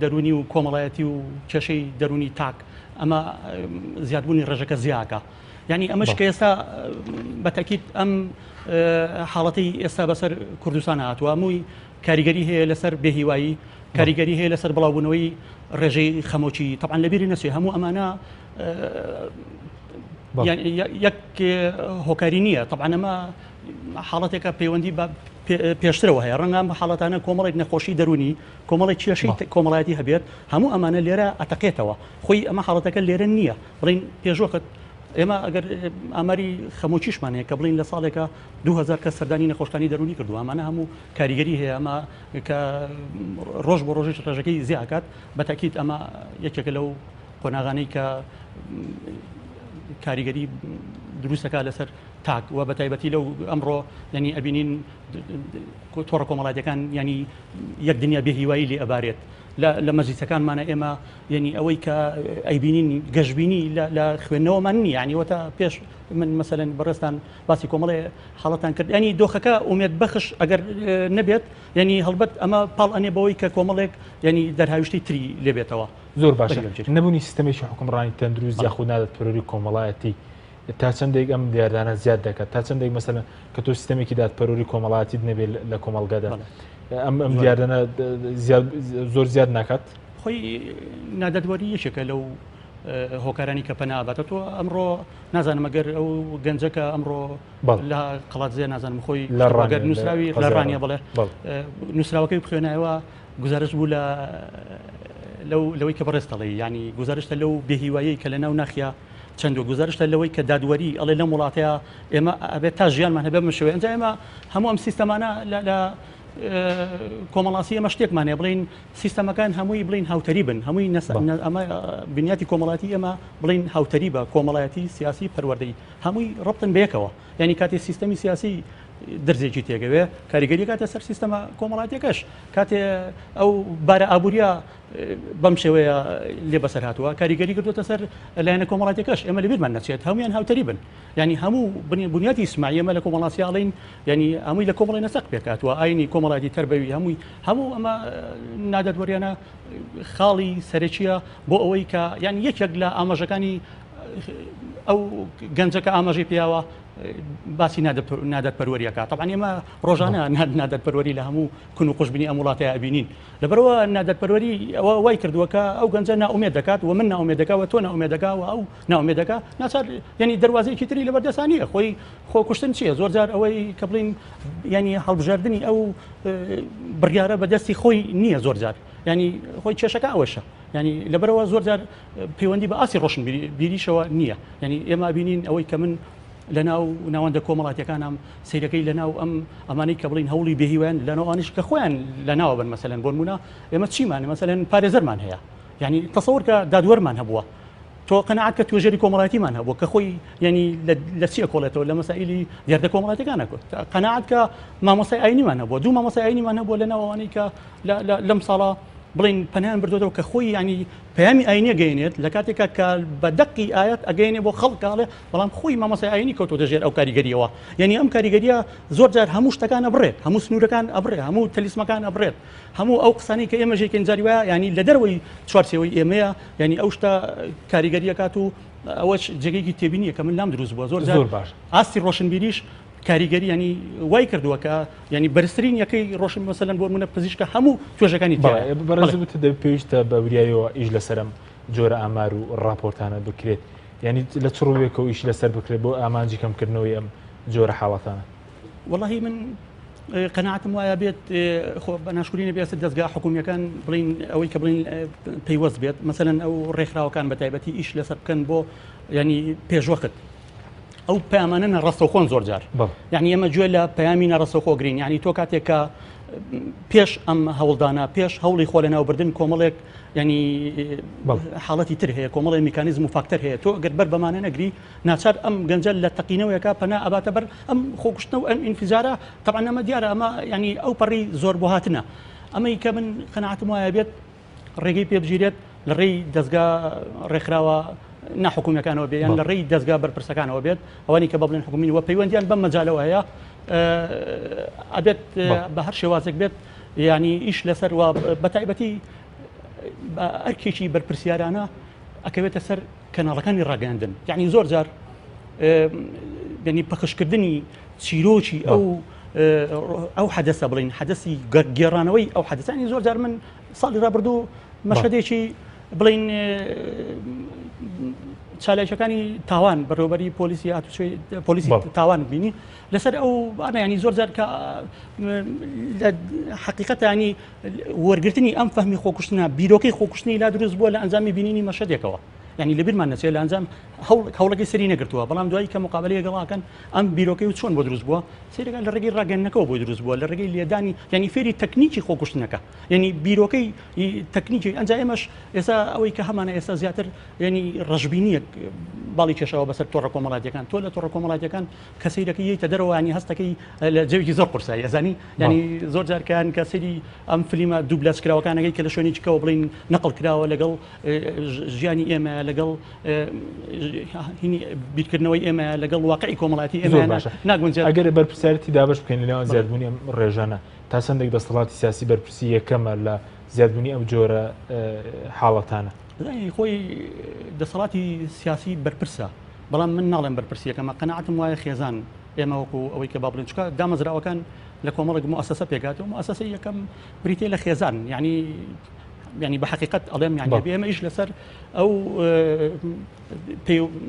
دەرونی و کۆمەڵایەتی و کێشەی دەرونی تاک ئەمە زیادبوونی ڕێژەکە زیاکە يعني ئەمەش کە ئێستا بەتەکیید ئەم حاڵەتی ئێستا بەسەر کوردستان هاتووە هەمووی کاریگەری هەیە لەسەر بێهیوایی کاریگەری هەیە لەسەر بڵاوبوونەوەی ڕێژەی خەمۆکی طبعاً لەبیری نەچێ هەموو ئەمانە یەک هۆکاری نییە طبعاً ئەمە حاڵەتێکە پەیوەندی بە پێشترەوە هەیە ڕەنگە حاڵەتانە کۆمەڵێک نەخۆشی دەرونی کۆمەڵی کێشەی کۆمەڵایەتی هەبێت هەموو ئەمانە لێرە ئەتەقێتەوە خۆی ئەمە حاڵەتەکە لێرە نییە بڵین پێشوەکەت ئێمە ئەگەر ئاماری خەمۆکیشمان هەیە کە بڵین لە ساڵێکە 2000 کەس سەردانی نەخۆشخانەی دەرونی کردووە ئەمانە هەموو کاریگەری هەیە ئەمە کە ڕۆژ بۆ ڕۆژێک ڕێژەکەی زیاکات بەتەکیید ئەمە یەکێکە لەو قۆناغانەی کە کاریگەری دروستەکە لەسەر تاک و بە تایبەتی لەو ئەمڕۆ ینی ئەبینین تۆڕە کۆمەڵایەتەکان ینی یەک دنیا بێهیوایی لێ ئەبارێت لە مەجلیسەکانمانە ئێمە ینی ئەوەی کە ئەیبینین گەشتبینی لە خوێندنەوەمان نیە ینی وەتە پێش من مەسەلەن بەڕێستان باسی کۆمەڵێ حاڵەتان کرد ینی دۆخەکە ئومێد بەخش ئەگەر نەبێت ینی هەڵبەت ئەمە پاڵ ئەنێ بەوەی کە کۆمەڵێک ینی دەرهاویشتی تری لێبێتەوە زۆر باشە نەبوونی سیستەمێکی حکومڕانی تەندروست یاخود نادەت پەروەری کۆمەڵایەتی تا چەندێک ئەم دیاردانە زیاد دەکات تا چەندێک مەسەلەن کە تۆ سیستەمێکی دادپەروەری کۆمەڵایەتیت نەبێت لە کۆمەڵگەدا ئەم دیاردانە زۆر زیاد ناکات خۆی نادەدوەری یەکێکە لەو هۆکارانی کە پەناباتە تۆ ئەمڕۆ نازانم ئەگەر ئەو گەنجەکە ئەمڕۆ لە قەڵاتزێ نازانم خۆی لەڕگەر نووسراوی لە ڕانیە بڵێ نووسراوەکەی بخوێنایەوە گزارش بوو لەوەی کە بەڕێستەڵی ینی گزارشتە لەو بێهیوایی کە لە ناو ناخیا چەند گزارشتە لەوەی کە دادوەری ئەڵێ لەم وڵاتەیە ئێمە ئەبێت تا ژیانمان هەبێ بمشەوێ ئەنجا ئێمە هەموو ئەم سیستەمانە لە کۆمەڵاسی ئەمە شتێکمانێ بڵین سیستەمەکان هەمووی بڵین هاوتەری بن هەمووی ئەمە بنیاتی کۆمەڵاتی ئێمە بڵین هاوتەری بە کۆمەڵایەتی سیاسی پەروەردەی هەمووی ڕبتن بەیەکەوە ینی کاتی سیستەمی سیاسی دەرزێکی تێگەوێ کاریگەری کاتە سەر سیستەمە کۆمەڵاتیەکەش کاتێ ئەو بارە ئابوووریە بەم شێوەیە لێ بەسەر هاتووە کاریگەری کردوتە سەر لایەنە کۆمەڵاتیەکەش ئێمە لەبیرمان نەچێت هەمویان هاوتەری بن ینی هەموو بنیاتی ئیسماعی ئێمە لە کۆمەڵاسیاڵین ینی هەمووی لە کۆمەڵی نەسەق پێکاتوە ئاینی کۆمەڵاتی تەربەوی هەموو ئەمە نادەدوەریانە خاڵی سەرەکیە بۆ ئەوەی کە یان یەکێک لە ئاماژەکانی ئەو گەنجەکە ئاماژەی پیاوە باسی نادەت پەروەریەکە طبعاً ئێمە ڕۆژانە نادەت پەروەری لە هەموو کون و قوشببینی ئەم وڵاتەیە ئەبینین لەبەرەوە نادەت پەروەری ئەوە وای کردووەکە ئەو گەنجە ناومێت دەکات و من ناومێت دەکات و تۆ ناومێت دەکات و ئەو ناومێت دەکات ناچار ینی دەواازەیەکی تری لە بەردەسانیە خۆی خۆ کوشتن چییە زۆر جار ئەوەی کە بڵین ینی هەڵبژاردننی ئەو بڕیارە بەدەستی خۆی نییە زۆر جار ینی خۆی کێشەکە ئەوەشە ینی لەبەرەوە زۆر جار پەیوەندی بە ئاسی ڕۆشن بیریشەوە نییە ینی ئێمە بینین ئەوەی کە من لە ناوەندە کۆمەڵاتیەکانم سیرەکەی لە ناو ئەمانەی کە بڵین هەوڵی بێهیوان لە ناوانش کە خۆیان لە ناوە بن مەسەلەن بۆ نمونە ئێمە چیمانە مەسەلەن پارێزەرمان هەیە ینی تەسەوەر کە دادوەرمان هەبووە تۆ قەنەعات کە توێژەری کۆمەڵاتیمان هەبووە کە خۆی ینی لە چیە کۆڵێتەوە لە مەسائلی دیاردە کۆمەڵاتیەکانە قەنەعات کە مامۆسای ئاینیمان هەبووە دوو مامۆسای ئاینیمان هەبووە لە ناوەوانەی کە لەم ساڵە بڵین پەنیان بردوەوە کە خۆی ینی پەیامی ئاینیە گەیەنێت لە کاتێکە کە بە دەقی ئاەت ئەگەینێ بۆ خەڵکاڵێ بەڵام خۆی مامۆسای ئاینی کەوتۆ دەژێت ئەو کاریگەریەوە یعنی ئەم کاریگەریە زۆر جار هەموو شتەکان ئەبڕێت هەموو سنوورەکان ئەبڕێت هەموو تەلیسمەکان ئەبڕێت هەموو ئەو قسانی کە ئێمە ژێکن جاری وایە ینی لە دەروەی چوارچێوەی ئێمەیە ینی ئەو شتە کاریگەریەکات و ئەوەش جێگەیەکی تێبینیە کە من لام دروست بووە زۆر باش ئاستی ڕۆشنبیریش کاریگەری ینی وای کردووە کە ینی بەرزترین یەکەی ڕۆشن مەسەلەن بۆ منە پزیشکە هەموو توێژەکانی بەڕێزت پێویستە بە وریایەوە ئیش لەسەرم جۆرە ئامار و ڕاپۆرتانە بکرێت ینی لە چڕوێکەوە ئیش لەسەر بکرێت بۆ ئامانجی کەمکردنەوەی ئەم جۆرە حاڵەتانە وەڵاهی من قەناعەتم وایە بێت خۆ بە ناشکرینە بێت دەستگا حکوومیەکان بڵین ئەوەی کە بڵین پەیوەست بێت مەسەلەن ئەو ڕێکخراوەکان بە تایبەتی ئیش لەسەر بکەن بۆ ینی پێشوەخت ئەو پەیامانە نەڕاستەوخۆن زۆر جار یعنی ئێمە گوێ لە پەیامی نەڕاستەوخۆگرین یعنی تۆ کاتێکە پێش ئەم هەوڵدانە پێش هەوڵی خۆ لە ناوبردن کۆمەڵێک ینی حاڵەتی تر هەیە کۆمەڵی میکانیزم و فاکتەر هەیە تۆ گەر بەر بەمانە نەگری ناچار ئەم گەنجە لە تەقینەوەیەکە پەنا ئەباتە بەر ئەم خۆکوشتنە و ئەم ئینفجارە طبعاً ئەمە دیارە ئەمە ینی ئەو پەڕی زۆر بۆ هاتنە ئەمەی کە من قەناعەتم وایە بێت ڕێگەی پێبژیرێت لە ڕێی دەستگا ڕێکخراوە ناحکومیەکانەوە بێ یان لە ڕێی دەستگا بەرپرسەکانەوە بێت ئەوانی کە بەڵێن حکومی وە پەیوەندیان بەم مەجالەوە هەیە ئەبێت بە هەر شێوازێک بێت ینی ئیش لەسەر و بە تایبەتی ئەرکێکی بەرپرسیارانە ئەکەوێتە سەر کەناڵەکانی ڕاگەاندن یعنی زۆر جار ینی پەخشکردنی چیرۆکی ئەو حەدەسە بڵین حەدەسی گێڕانەوەی ئەو حەدەسانی زۆر جار من ساڵی ڕابردوو مەشهدێکی بڵین چالایشەکانی تاوان بەڕێوەبەری پۆلیسی تاوان بینی لەسەر ئەو ینی زۆر جار کە حقیقەت ینی وەرگرتنی ئەم فەهمی خۆکوشتنە بیرۆکەی خۆکوشتنی لا دروست بووە لە ئەنجامی بینینی مەشهدێکەوە ینی لەبیرمان نەچێت لە ئەنجام هەوڵەکەی سەری نەگرتووە بەڵام دوایی کە مقابلەیە گەڵاکەن ئەم بیرۆکەی و چۆن بۆ دروست بووە سیرەکان لە ڕێگەی ڕاگەنەکەەوە بۆی دروست بووە لە ڕێگەی لێدانی ینی فێری تەکنیکی خۆکوشتنەکە ینی بیرۆکەی تەکنیکی ئەنج ئێمەش ئێستا ئەوەی کە هەمانە ئێستا زیاتر ینی ڕژبینیەک باڵی کێشەوە بەسەر تۆڕە کۆمەڵاتیەکان تۆ لە تۆڕە کۆمەڵاتیەکان کە سەیرەکەی یەکتە دەرەوە ینی هەستەکەی لە جێوێکی زۆر قورسایی ئەزانی ینی زۆر جارکان کە سەیری ئەم فلیمە دووبلاس کراوەکانەکەی کە لە شوێنی چکەوە بڵین نەقڵ کراوە لەگەڵ ژیانی ئێمە لەگەڵ هینی بیرکردنەوەی ئێمە لەگەڵ واقعی کۆمەڵاتی ئێمە ناگونجێت ئەگەر بەرپرسیارەتی دابش بکەین لەناو زیادبوونی ئەم ڕێژانە تا چەندێک دەسەڵاتی سیاسی بەرپرسی یەکەمە لە زیادبوونی ئەم جۆرە حاڵەتانە خۆی دەسەڵاتی سیاسی بەرپرسە بەڵام من ناڵێن بەرپرسیەکەمە قەنەعەتم وایە خێزان ئێمە وەکو ئەوەی کە با بڵێن چکە دامەزراوەکان لە کۆمەڵێک مؤسسە پێکاتەوە مؤسسە یەکەم بریتێ لە خێزان يعني بحقيقة ألم يعني بيهم إيش لسر أو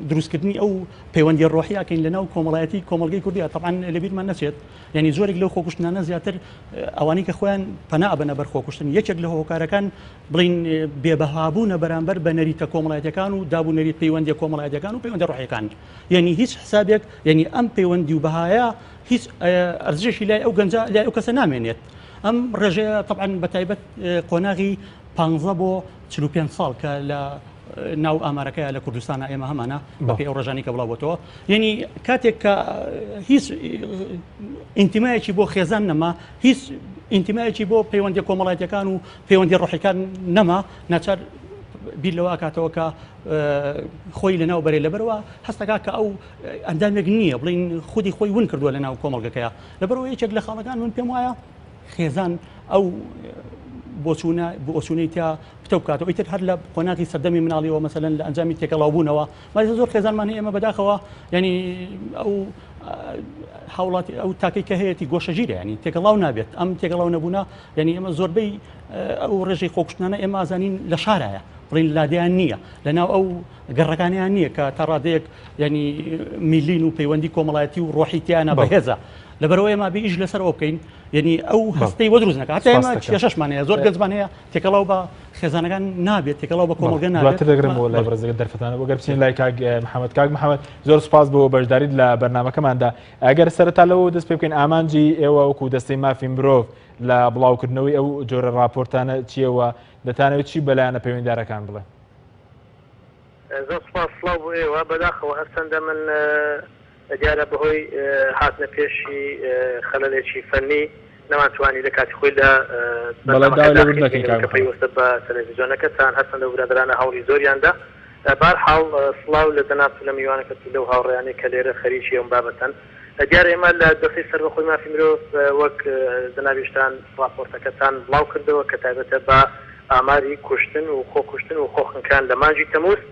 دروسكتني أو بيوندي الروحية كين لنا وكومالاتي كومالجي كردية طبعا اللي بيد ما نسيت يعني زورك لو خوكشنا نزياتر أواني كأخوان فنا أبنا برخوكشتن يشجع له كاركان بلين بيبهابون برامبر بنريت كومالاتي كانوا دابو نريت بيوندي كومالاتي كانوا بيوندي الروحية كان يعني هيش حسابك يعني أم بيوندي وبهايا هيش أرجش لا أو جنزا لا أو كسنامينيت أم رجاء طبعا بتايبة قناغي 15 بۆ 45 ساڵ کە لە ناو ئامارەکەیە لە کوردستانە ئێمە هەمانە بەپێی ئەو ڕێژانی کە بڵاوبووەوە یعنی کاتێک کە هیچ ئینتیمایەکی بۆ خێزان نەما هیچ ئینتیمایەکی بۆ پەیوەندی کۆمەڵایەتیەکان و پەیوەندی ڕۆحیەکان نەما ناچار بیر لەوە کاتەوە کە خۆی لەناو بەرێ لەبەرەوە هەستەکە کە ئەو ئەندامێک نییە بڵین خودی خۆی ون کردووە لەناو کۆمەڵگەکەیە لەبەرەوە یەکێک لە خاڵەکان من پێم وایە خێزان ئەو بۆچوونەی تا پتە بکاتەوە ئیتر هەر لە قۆناغی سەردەمی مناڵیەوە مەسەلەن لە ئەنجامی تێکەڵاوبوونەوە مازە زۆر خێزانمان ئێمە بەداخەوە ینی ئەو هاوڵاتی ئەو تاکەی کە هەیەی گۆشەژیرە ینی تێکەڵاو نابێت ئەم تێکەڵاو نەبوونا ینی ئێمە زۆربەی ئەو ڕێژەی خۆکشتانە ئێمە ئازانین لە شارایە بڵین لادیان نییە لەناو ئەو گەڕەکانیان نییە کە تا ڕادەیەک ینی میلین و پەیوەندی کۆمەڵایەتی و ڕۆحی تیانە بەهێزە لەبەرەوەی ئێمە بێ ئیش لەسەرەوە بکەین یعنی ئەو هەستەی وە دروست نەکات هەتا ئێمە کێشەشمانەیە زۆر گەنجمان هەیە تێکەڵاو بە خێزانەکان نابێت تێکەڵاو بە کۆمەڵگە نابێت دواتر دەگرمەوە لای بەڕێزەکە دەرفەتانە وەگەر بچین لای کاک محەممەد زۆر سوپاس بۆ بەشداریت لە بەرنامەکەماندا ئەگەر سەرەتا لەوە دەست پێ بکەین ئامانجی ئێوە وەکو دەستەی مافی مرۆڤ لە بڵاوکردنەوەی ئەو جۆرە راپۆرتانە چیەوە دەتانەوێت چی بەلایەنە پەیوەندیدارەکان بڵێ زۆر سوپاس سڵاو بۆ ئێوە بەداخەوە هەرچەندە من دیارە بەهۆی هاتنە پێشی خەلەلێکی فەنی نەماتوانی لە کاتی خۆی لە پەیوەستە بە تەلەڤیزیۆنەکەتان هەرچەندە برادرانە هەوڵی زۆریاندا بەرحاڵ سڵاو لە دەنات لە میوانەکەت لەو هاوڕێیانەی کە لێرە خەریکی ئەم بابەتەن دیارە ئێمە لە دەخی سەربەخۆی مافی مرۆڤ وەک جەنابیشتان راپۆرتەکەتان بڵاو کردەوە کە تایبەتە بە ئاماری کوشتن و خۆکوشتن و خۆخنکان لە مانجی تەمووز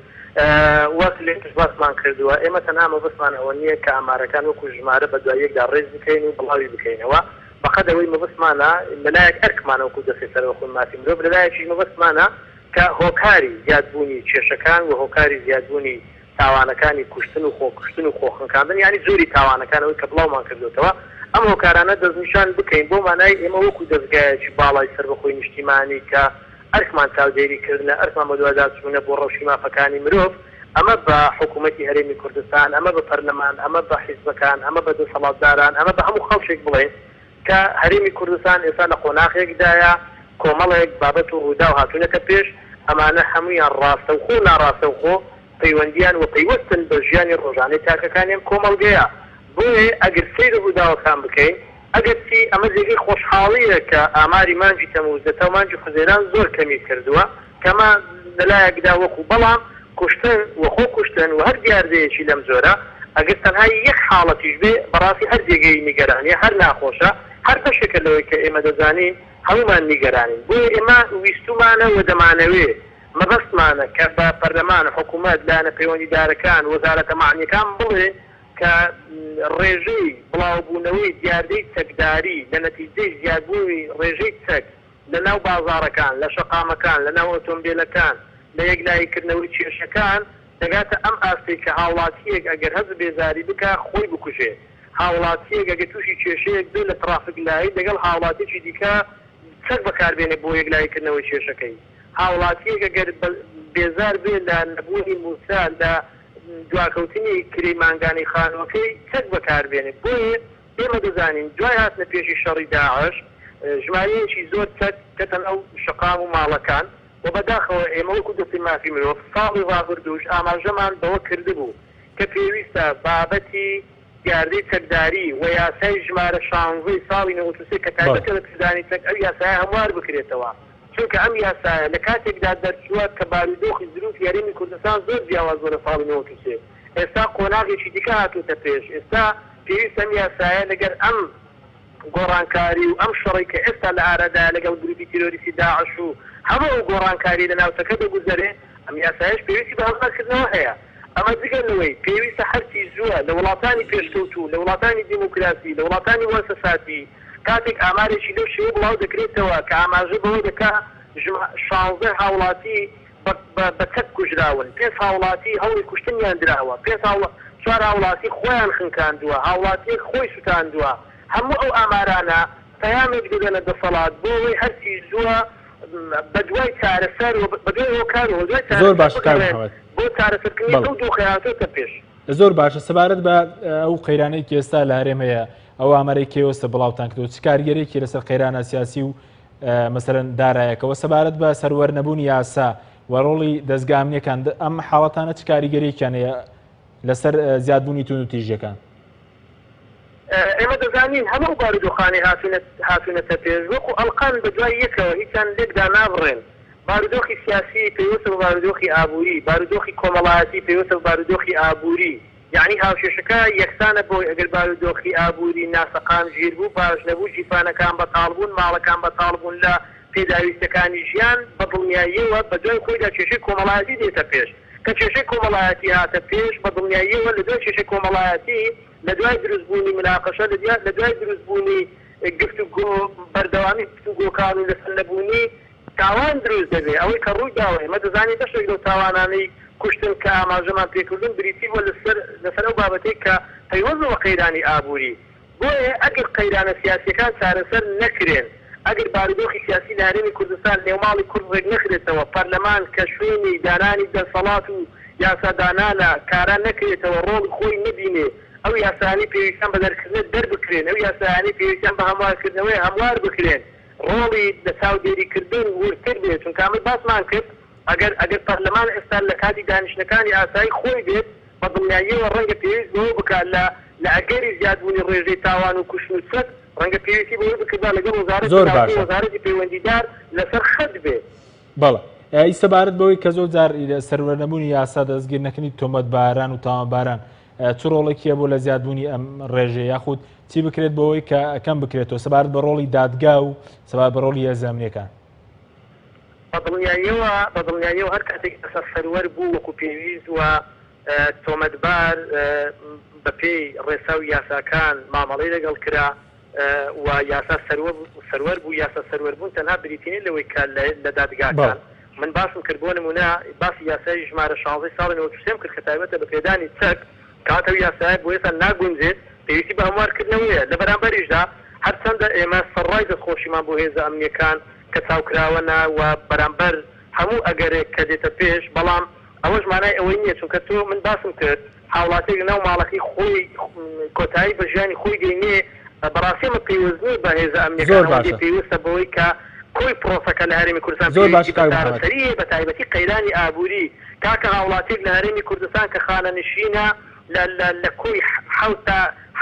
وەک لێتش باسمان کردووە ئێمە تەنها مەبەستمان ئەوە نییە کە ئامارەکان وەکو ژمارە بە دوای یەکدا ڕێز بکەین و بڵاوی بکەینەوە بەقەد ئەوەی مەبەستمانە لەلایەک ئەرکمانە وەکو دەستی سەربەخۆی مافی مرۆڤ لەلایەکیش مەبەستمانە کە هۆکاری زیادبوونی کێشەکان و هۆکاری زیادبوونی تاوانەکانی کوشتن و خۆکوشتن و خۆخنکاندن یعنی زۆری تاوانەکانەوەی کە بڵاومان کردوێتەوە ئەم هۆکارانە دەستنیشان بکەین بۆ مانای ئێمە وەکو دەستگایەکی باڵای سەربەخۆی نیشتیمانی کە ئەرکمان چاودێریکردنە ئەرکمان بە دوواداچوونە بۆ ڕەوشی مافەکانی مرۆڤ ئەمە بە حکوومەتی هەرێمی کوردستان ئەمە بە پەرلەمان ئەمە بە حیزبەکان ئەمە بە دەسەڵاتداران ئەمە بە هەموو خەڵکێک بڵێن کە هەرێمی کوردستان ئێستا لە قۆناغێکدایە کۆمەڵێک بابەت و ڕوودا و هاتوونەکە پێش ئەمانە هەمویان ڕاستەوخۆ و ناڕاستەوخۆ پەیوەندیان و پەیوەستن بە ژیانی ڕۆژانەی تاکەکانیان کۆمەڵگەیە بۆیە ئەگەر سەیر ڕووداوەکان بکەین ئەگەر چی ئەمە جێگەی خۆشحاڵیە کە ئاماری مانجی تەمووز دەتە مانجی خوزێران زۆر کەمی کردووە کەمە لەلایەکدا وەکو بەڵام کوشتن و خۆ کوشتن و هەر دیاردەیەکی لەم زۆرە ئەگەر تەنها یەک حاڵەتیش بێ بەڕاستی هەر جێگەی نیگەرانیە هەر ناخۆشە هەر بەشێکە لەوەی کە ئێمە دەزانین هەمومان نیگەرانین بۆیە ئێمە ویستومانە و دەمانەوێ مەبەستمانە کە بە پەرلەمان حکوومەت لایەنە پەیوەندیدارەکان وەزارەتە معنیەکان بڵێ کە ڕێژەی بڵاوبوونەوەی دیاردەی چەکداری لە نەتیجەی زیادبوونی ڕێژەی چەک لە ناو بازاڕەکان لە شەقامەکان لە ناو ئۆتۆمبیلەکان لە یەکلایکردنەوەی کێشەکان دەگاتە ئەم ئاستی کە هاوڵاتیەک ئەگەر هەز بێزاری بکە خۆی بکوژێ هاوڵاتیەک ئەگەر تووشی کێشەیەک بێ لە ترافیک لای لەگەڵ هاوڵاتێکی دیکە چەک بەکاربێنێ بۆ یەکلایکردنەوەی کێشەکەی هاوڵاتیەک ئەگەر بێزار بێ لە نەبوونی موسا لە دواکەوتنی کریمانگانی خانوەکەی چەک بەکاربێنێ بۆیە ئێمە دەزانین دوای هاتنە پێشی شەڕی داعش ژمارەیەکی زۆر چەک کەتەن ئەو شقام و ماڵەکان و بەداخەوە ئێمە وەکو دەستی مافی مرۆڤ ساڵی ڕابردووش ئاماژەمان بەوە کردبوو کە پێویستە بابەتی دیاردەی چەکداری و یاسای ژمارە 16 ساڵی 93 کە تایبەتە لە کردانی چەک ئەو یاسایە هەموار بکرێتەوە چونکە ئەم یاسایە لە کاتێکدا دەرچووە کە بارودۆخی زروف یاریمی کوردستان زۆر جیاواز لە ساڵی 93 ئێستا قۆناغێکی دیکە هاتووتە پێش ئێستا پێویست ئەم یاسایە لەگەر ئەم گۆڕانکاری و ئەم شەڕی کە ئێستا لە ئارەدا لەگەڵ گروپی تیرۆریستی داعش و هەموو گۆڕانکاری لە ناوچەکە دەگوزارێ ئەم یاسایەش پێویستی بە هەڵسەرکردنەوە هەیە ئەمە جگەلەوەی پێویستە هەرچی زووە لە وڵاتانی پێشکەوتوو لە وڵاتانی دیموکراسی لە وڵاتانی وەرسەساتی کاتێک ئامارێکی لەو شێوە بڵاو دەکرێتەوە کە ئاماژە بەوە دەکا 16 هاوڵاتی بە چەک کوژراون 5 هاوڵاتی هەوڵی کوشتنیان دراوە 4 هاوڵاتی خۆیان خنکاندووە هاوڵاتیەک خۆی سوتاندووە هەموو ئەو ئامارانە پەیامێک دەدەنە دەسەڵات بۆەوەی هەرچی زووە بە دوای چارەسەر بە دوای ئەو کارەوە دوای زۆر باش بۆ چارەسەرکردنی ئەو دوو خەیاتۆتە پێش زۆر باشە سەبارەت بە ئەو قەیرانەی کە ئێستا لە هەرێمەیە ئەو ئامارەی کێوەستە بڵاوتان کردو چ کارگەرێکی لەسەر قەیرانە سیاسی و مەسەرەن دارایەکەوە سەبارەت بە سەروەرنەبوونی یاسا و ڕۆڵی دەستگامنیەکان ئەم حاڵەتانە چ کاریگەریەکیان هەیە لەسەر زیادبوونی تون و تیژەکان ئێمە دەزانین هەموو بارودۆخانی هاتوونەتە پێش وەکو ئەڵقان بە دوای یەکەوە هیچیان لێکدا نابڕێن بارودۆخی سیاسی پێویستە بە بارودۆخی ئابووری بارودۆخی کۆمەڵایەتی پێویستە بە بارودۆخی ئابووری یعنی هاوشێشەکە یەکسانە بۆی ئەگەر بارودۆخی ئابووری ناسەقام ژیر بوو باش نەبوو جیفانەکان بەتاڵ بوون ماڵەکان بەتاڵ بوون لە پێداویستەکانی ژیان بە دڵنیاییەوە بە دوای خۆیدا کێشەی کۆمەڵایەتی دێتە پێش کە کێشەی کۆمەڵایەتی هاتە پێش بە دڵنیاییەوە لە دوای کێشەی کۆمەڵایەتی لە دوای دروستبوونی مناقەشە لە دوای دروستبوونی گفتوگۆ بەردەوامی گفتوگۆکان و لەسەر نەبوونی تاوان دروست دەبێت ئەوەی کە ڕووی داوە ئێمە دەزانین بەشێک لەو تاوانانەی کوشتن کە ئاماژەمان پێکردن بریتی بۆ لەسەر ئەو بابەتەی کە پەیوەند بە قەیرانی ئابووری بۆیە ئەگەر قەیرانە سیاسیەکان چارەسەر نەکرێن ئەگەر بارودۆخی سیاسی لە هەرێمی کوردستان نێوماڵی کورد ڕێک نەخرێتەوە پەرلەمان کە شوێنی دانانی دەسەڵات و یاسادانانە کاران نەکرێتەوە ڕۆڵی خۆی نبینێ ئەو یاسانی پێویستیان بە دەرکردن دەربکرێن ئەو یاسانی پێویستیان بە هەموارکردنەوەی هەموار بکرێن ڕۆڵی لە چاودێریکردن ورتر بێت چونکە ئەمە باسمان کرد ئەگەر پەرلەمان ئێستا لە کاتی دانیشتەکانی ئاسایی خۆی بێت بە دڵنیاییەوە ڕەنگە پێویست بەوە بکات لە ئەگەری زیادبوونی ڕێژەی تاوان و کوشتن و چەک ڕەنگە پێویستی بەوە بکردا لەگەڵ وەزارەتی پەیوەندیدار لەسەر خەت بێت بەڵێ ئیستا بارەت بەوەی کە زۆر جار سەروەرنەبوونی یاسا دەستگیرنەکەنی تۆمەتباران و تاوانباران چ ڕۆڵێکیە بۆ لە زیادبوونی ئەم ڕێژێ یاخود چی بکرێت بەوەی کە ئەەکەم بکرێتەوە سەبارەت بە ڕۆڵی دادگا و سەبارەت بە ڕۆڵی هێزانامەکان بە دڵنیاییەوە هەر کاتێک ئەسەر سەروەر بوو وەکو پێویست و تۆمەتبار بە پێی ڕێسا و یاساکان مامەڵەی لەگەڵ کرا و یاسا سەروەر بوو یاسا سەروەربوون تەنها بریتینی لەوەی کە لە دادگاکان من باسم کرد بۆ نمونە باسی یاسای ژمارە 16 ساڵی 93 کرد کە تایبەتە بە پێدانی چەک کاتە یاسای بۆ ئێستا ناگونجێت پێویستی بە هەموارکردنەوەیە لە بەرامبەریشدا هەرچەندە ئێمە سەرڕای دەستخۆشیمان بۆ هێزە ئەمنیەکان کە چاوکراوەنە و بەرامبەر هەموو ئەگەرێک کە دێتە پێش بەڵام ئەوەش مانای ئەوەی نییە چونکە تۆ من باسم کرد هاوڵاتێک ناو ماڵەکەی خۆی کۆتایی بە ژیانی خۆی دێنێ بەڕاستیمە پەیوەندی بە هێزە ئەمنیەکان پێویستە بەوەی کە کۆی پرۆسەکە لە هەرێمی کوردستان پێویستی بە تایبەتی قەیرانی ئابووری کاکە هاوڵاتێک لە هەرێمی کوردستان کە خانەنشینە لە کۆی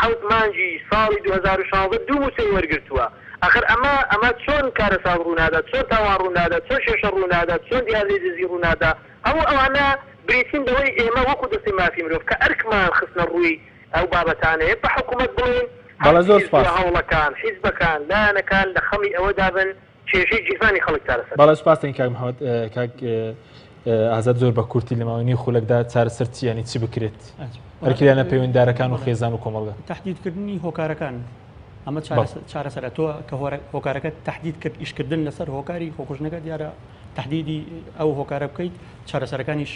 حوت مانجی ساڵی 2016 دوو موسەی وەرگرتووە ئەخر ئەمە چۆن کارەسان ڕوونادا چۆن تاوان ڕوونادا چۆن شێشە ڕوونادا چۆن دیاری دزی ڕوونادا هەموو ئەوانە بریتین بەوەی ئێمە وەکو دەستی مافی مرۆڤ کە ئەرکمان خستنە ڕووی ئەو بابەتانەیە بە حکوومەت بڵێن هەوڵەکان حیزبەکان لایەنەکان لە خەمی ئەوە دابن کێشەی جیفانی خەڵک چارەسەر بەڵێ سپاسەکەی کاک محەممەد کاک ئازاد زۆر بە کورتی لە ماوەی خولەکدا چارەسەر ینی چی بکرێت هەرکیانە پەیوەنددارەکان و خێزان و کۆمەڵگە تهدیدکردنی هۆکارەکان ئەمە چارەسەرە تۆ کە هۆکارەکە تهدید کرد ئیشکردن لەسەر هۆکاری خۆکوژنەکە دیارە تهدیدی ئەو هۆکارە بکەیت چارەسەرەکانیش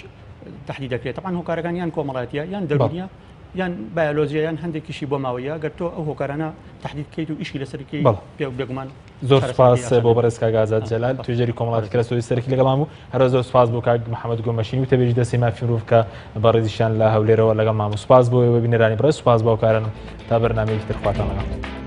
تهدید دەکرێت طبعاً هۆکارەکان یان کۆمەڵایەتیە یان دەرونیە یان بایۆلۆژیە یان هەندێکیشی بۆ ماوەیە گەر تۆ ئەو هۆکارانە تهدید بکەیت و ئیشی لەسەرکی پێ بێگومان زۆر سپاس بۆ بەڕێز کاک ئازاد جەلال توێژەری کۆمەڵاتی کراسۆی سەرکی لەگەڵام و هەر زۆر سپاس بۆ کاک محەممەد گۆمەشین و تەبێژی دەستی مافی مرۆڤ کە بەڕێزیشان لە هەولێرەوە لەگەڵ مام و سپاس بۆ وێبینەرانی بڕێز سپاس باوکارانم تا بەرنامەیەکی تر خواتان لەگەڵ